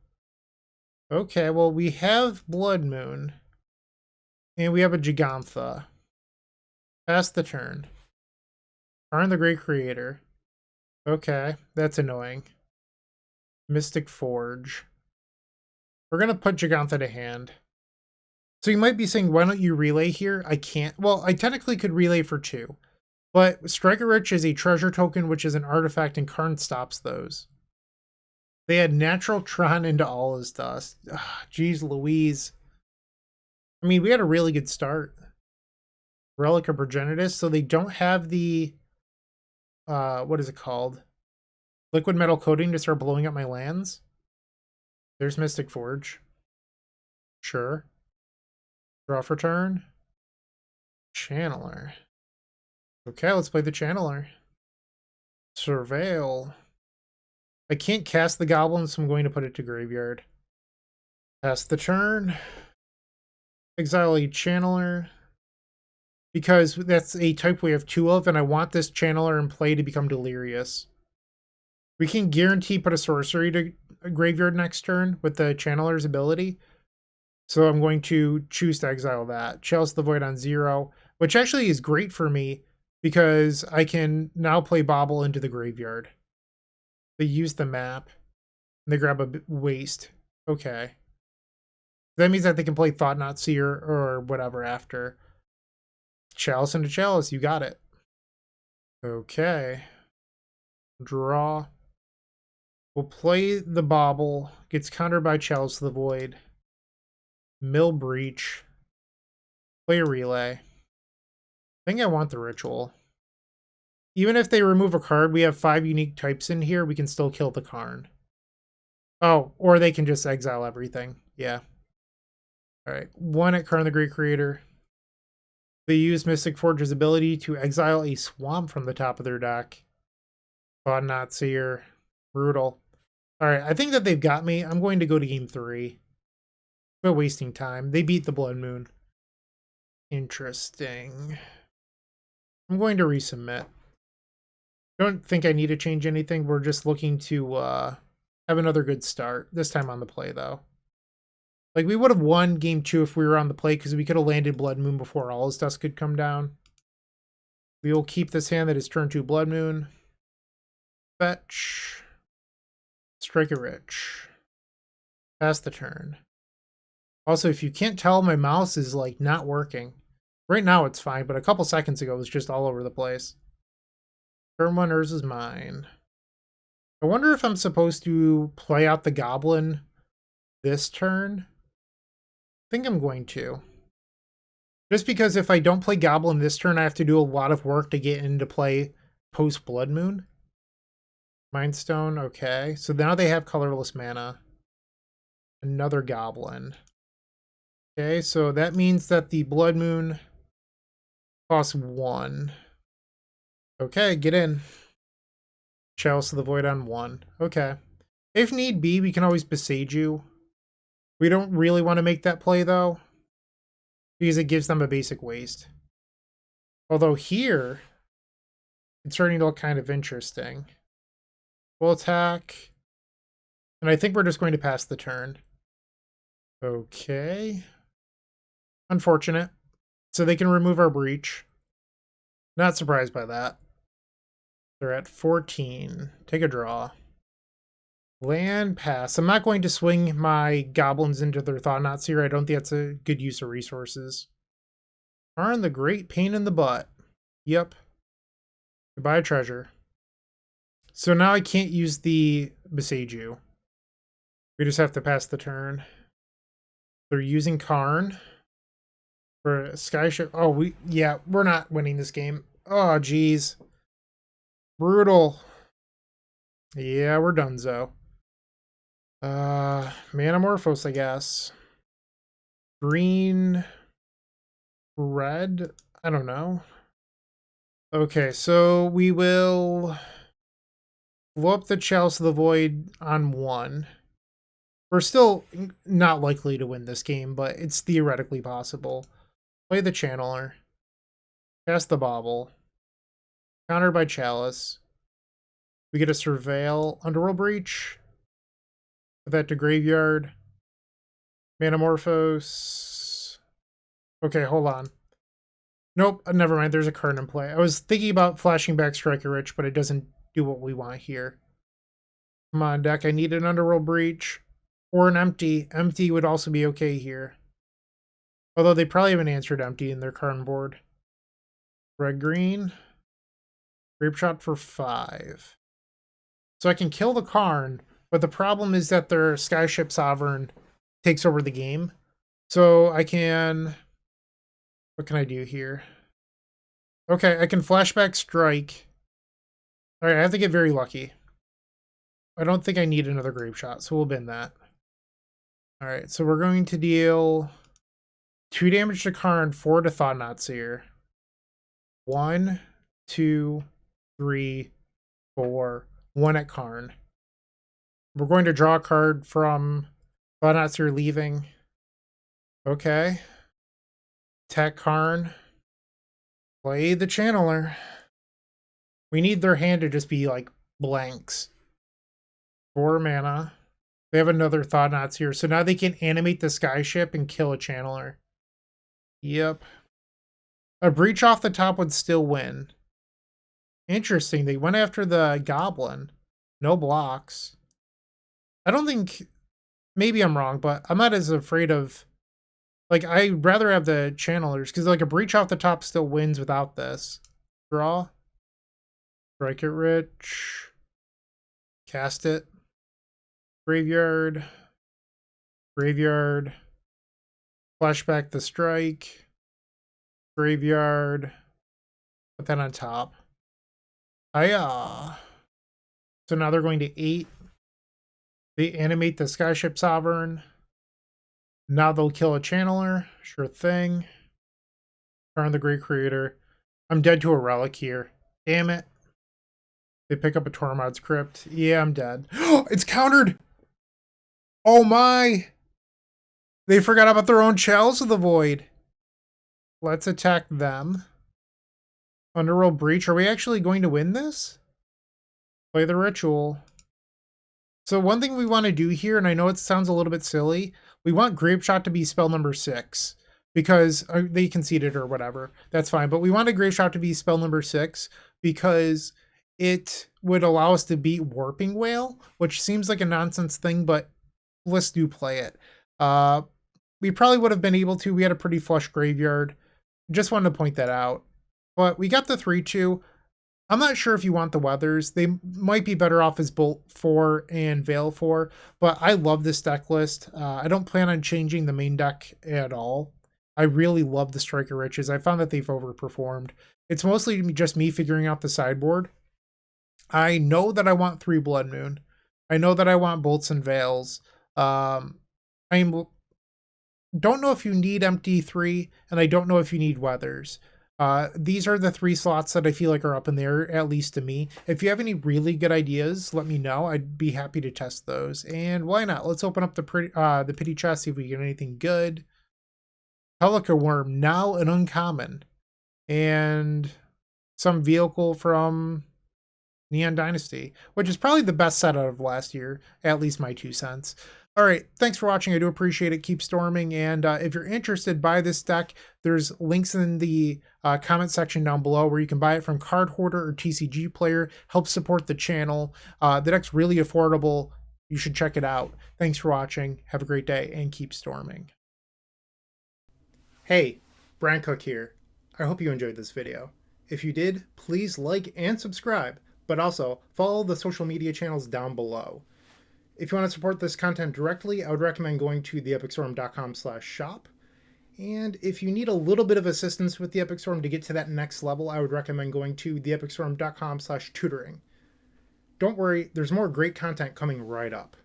Okay, well, we have Blood Moon. And we have a Gigantha. Pass the turn. Karn the Great Creator. Okay, that's annoying. Mystic Forge. We're going to put Gigantha to hand. So you might be saying, why don't you relay here? I can't. Well, I technically could relay for 2. But Striker Rich is a treasure token, which is an artifact, and Karn stops those. They had natural Tron into All Is Dust. Jeez Louise. I mean, we had a really good start. Relic of Progenitus, so they don't have the... what is it called? Liquid Metal Coating to start blowing up my lands. There's Mystic Forge. Sure. Draw for turn. Channeler. Okay, let's play the Channeler. Surveil. I can't cast the goblin, so I'm going to put it to graveyard. Pass the turn. Exile a channeler. Because that's a type we have 2 of, and I want this channeler in play to become delirious. We can guarantee put a sorcery to a graveyard next turn with the channeler's ability. So I'm going to choose to exile that. Chalice the Void on 0, which actually is great for me because I can now play Bobble into the graveyard. They use the map, and they grab a waste. Okay. That means that they can play Thought Not Seer or whatever after. Chalice into Chalice, you got it. Okay. Draw. We'll play the Bobble. Gets countered by Chalice the Void. Mill Breach. Play a Relay. I think I want the Ritual. Even if they remove a card, we have 5 unique types in here. We can still kill the Karn. Oh, or they can just exile everything. Yeah. Alright. 1 at Karn the Great Creator. They use Mystic Forge's ability to exile a swamp from the top of their deck. Thought Not Seer. Brutal. Alright, I think that they've got me. I'm going to go to game 3. But wasting time. They beat the Blood Moon. Interesting. I'm going to resubmit. Don't think I need to change anything. We're just looking to have another good start. This time on the play, though. Like, we would have won game 2 if we were on the play, because we could have landed Blood Moon before all his dust could come down. We will keep this hand that is turn 2 Blood Moon. Fetch. Strike it rich. Pass the turn. Also, if you can't tell, my mouse is, like, not working. Right now it's fine, but a couple seconds ago it was just all over the place. Turn 1, Urza's mine. I wonder if I'm supposed to play out the Goblin this turn. I think I'm going to. Just because if I don't play Goblin this turn, I have to do a lot of work to get into play post Blood Moon. Mindstone, okay. So now they have colorless mana. Another Goblin. Okay, so that means that the Blood Moon costs 1. Okay, get in. Chalice of the Void on 1. Okay. If need be, we can always Besage You. We don't really want to make that play, though, because it gives them a basic waste. Although here, it's starting to look kind of interesting. We'll attack, and I think we're just going to pass the turn. Okay. Unfortunate. So they can remove our Breach. Not surprised by that. They're at 14. Take a draw. Land pass. I'm not going to swing my goblins into their Thought Not Seer. I don't think that's a good use of resources. Karn the Great Pain in the Butt. Yep. Goodbye, treasure. So now I can't use the Besage You. We just have to pass the turn. They're using Karn for a Skyship. Oh, we're not winning this game. Oh, geez. Brutal. Yeah, we're donezo. Manamorphose, I guess. Green, red, I don't know. Okay, so we will blow up the Chalice of the Void on 1. We're still not likely to win this game, but it's theoretically possible. Play the Channeler. Cast the Bobble. Countered by Chalice. We get a Surveil Underworld Breach. Put that to graveyard. Manamorphose. Okay, hold on. Nope, never mind. There's a Karn in play. I was thinking about flashing back Striker Rich, but it doesn't do what we want here. Come on, deck. I need an Underworld Breach. Or an Empty. Empty would also be okay here. Although they probably haven't answered Empty in their Karn board. Red-green. Grape Shot for 5. So I can kill the Karn, but the problem is that their Skyship Sovereign takes over the game. So I can... What can I do here? Okay, I can Flashback Strike. Alright, I have to get very lucky. I don't think I need another Grape Shot, so we'll bin that. Alright, so we're going to deal 2 damage to Karn, 4 to Thought Not Seer. 1, 2, 3, 4, 1 at Karn. We're going to draw a card from Thought You're Leaving. Okay. Attack Karn. Play the Channeler. We need their hand to just be like blanks. 4 mana. They have another Thought here, so now they can animate the Skyship and kill a Channeler. Yep. A Breach off the top would still win. Interesting, they went after the Goblin. No blocks. I don't think... Maybe I'm wrong, but I'm not as afraid of... Like, I'd rather have the Channelers, because like a Breach off the top still wins without this. Draw. Strike it rich. Cast it. Graveyard. Graveyard. Flashback the strike. Graveyard. Put that on top. So now they're going to 8. They animate the Skyship Sovereign. Now they'll kill a Channeler. Sure thing. Turn the Great Creator. I'm dead to a Relic here. Damn it. They pick up a Tormod's Crypt. Yeah, I'm dead. It's countered! Oh my! They forgot about their own Chalice of the Void. Let's attack them. Underworld Breach. Are we actually going to win this? Play the Ritual. So one thing we want to do here, and I know it sounds a little bit silly, we want Grapeshot to be spell number 6. Because they conceded or whatever. That's fine. But we want a Grapeshot to be spell number 6 because it would allow us to beat Warping Whale, which seems like a nonsense thing, but let's do play it. We probably would have been able to. We had a pretty flush graveyard. Just wanted to point that out. But we got the 3-2. I'm not sure if you want the Weathers. They might be better off as Bolt 4 and Veil 4, but I love this deck list. I don't plan on changing the main deck at all. I really love the Striker Riches. I found that they've overperformed. It's mostly just me figuring out the sideboard. I know that I want 3 Blood Moon. I know that I want Bolts and Veils. I don't know if you need Empty 3, and I don't know if you need Weathers. These are the 3 slots that I feel like are up in there, at least to me. If you have any really good ideas, let me know. I'd be happy to test those. And why not? Let's open up the pity chest, see if we get anything good. Pelica Worm, now an uncommon. And some vehicle from Neon Dynasty, which is probably the best set out of last year, at least my 2 cents. All right, thanks for watching. I do appreciate it. Keep storming. And if you're interested, buy this deck. There's links in the comment section down below where you can buy it from Card Hoarder or TCG Player. Help support the channel. The deck's really affordable. You should check it out. Thanks for watching. Have a great day and keep storming. Hey, Bryant Cook here. I hope you enjoyed this video. If you did, please like and subscribe, but also follow the social media channels down below. If you want to support this content directly, I would recommend going to theepicstorm.com/shop. And if you need a little bit of assistance with the Epic Storm to get to that next level, I would recommend going to theepicstorm.com/tutoring. Don't worry, there's more great content coming right up.